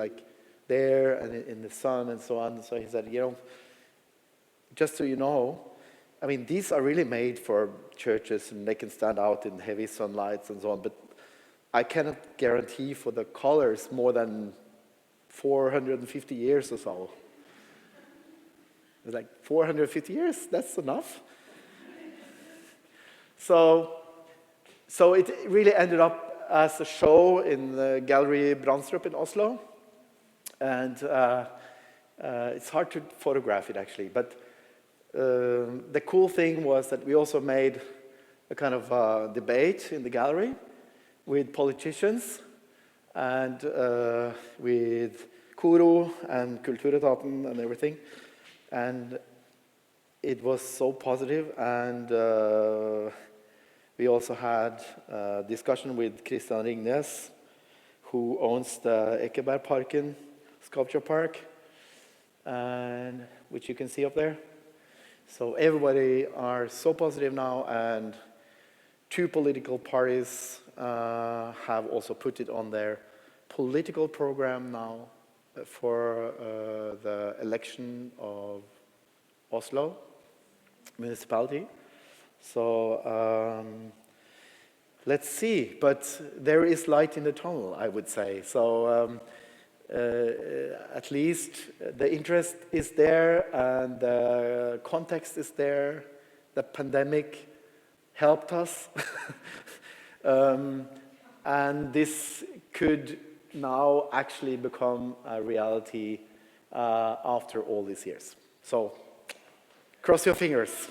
there and in the sun and so on. So he said, just so you know, I mean, these are really made for churches and they can stand out in heavy sunlights and so on, but I cannot guarantee for the colors more than 450 years or so. It's 450 years, that's enough. So it really ended up as a show in the Gallery Brandstrup in Oslo. And it's hard to photograph it, actually. But the cool thing was that we also made a kind of debate in the gallery with politicians and with Koro and Kulturetaten and everything. And it was so positive, and we also had a discussion with Christian Ringnes, who owns the Ekebergparken sculpture park, and which you can see up there. So everybody are so positive now and 2 political parties have also put it on their political program now for the election of Oslo municipality. So let's see, but there is light in the tunnel, I would say. So at least the interest is there and the context is there. The pandemic helped us. And this could now actually become a reality after all these years. So cross your fingers.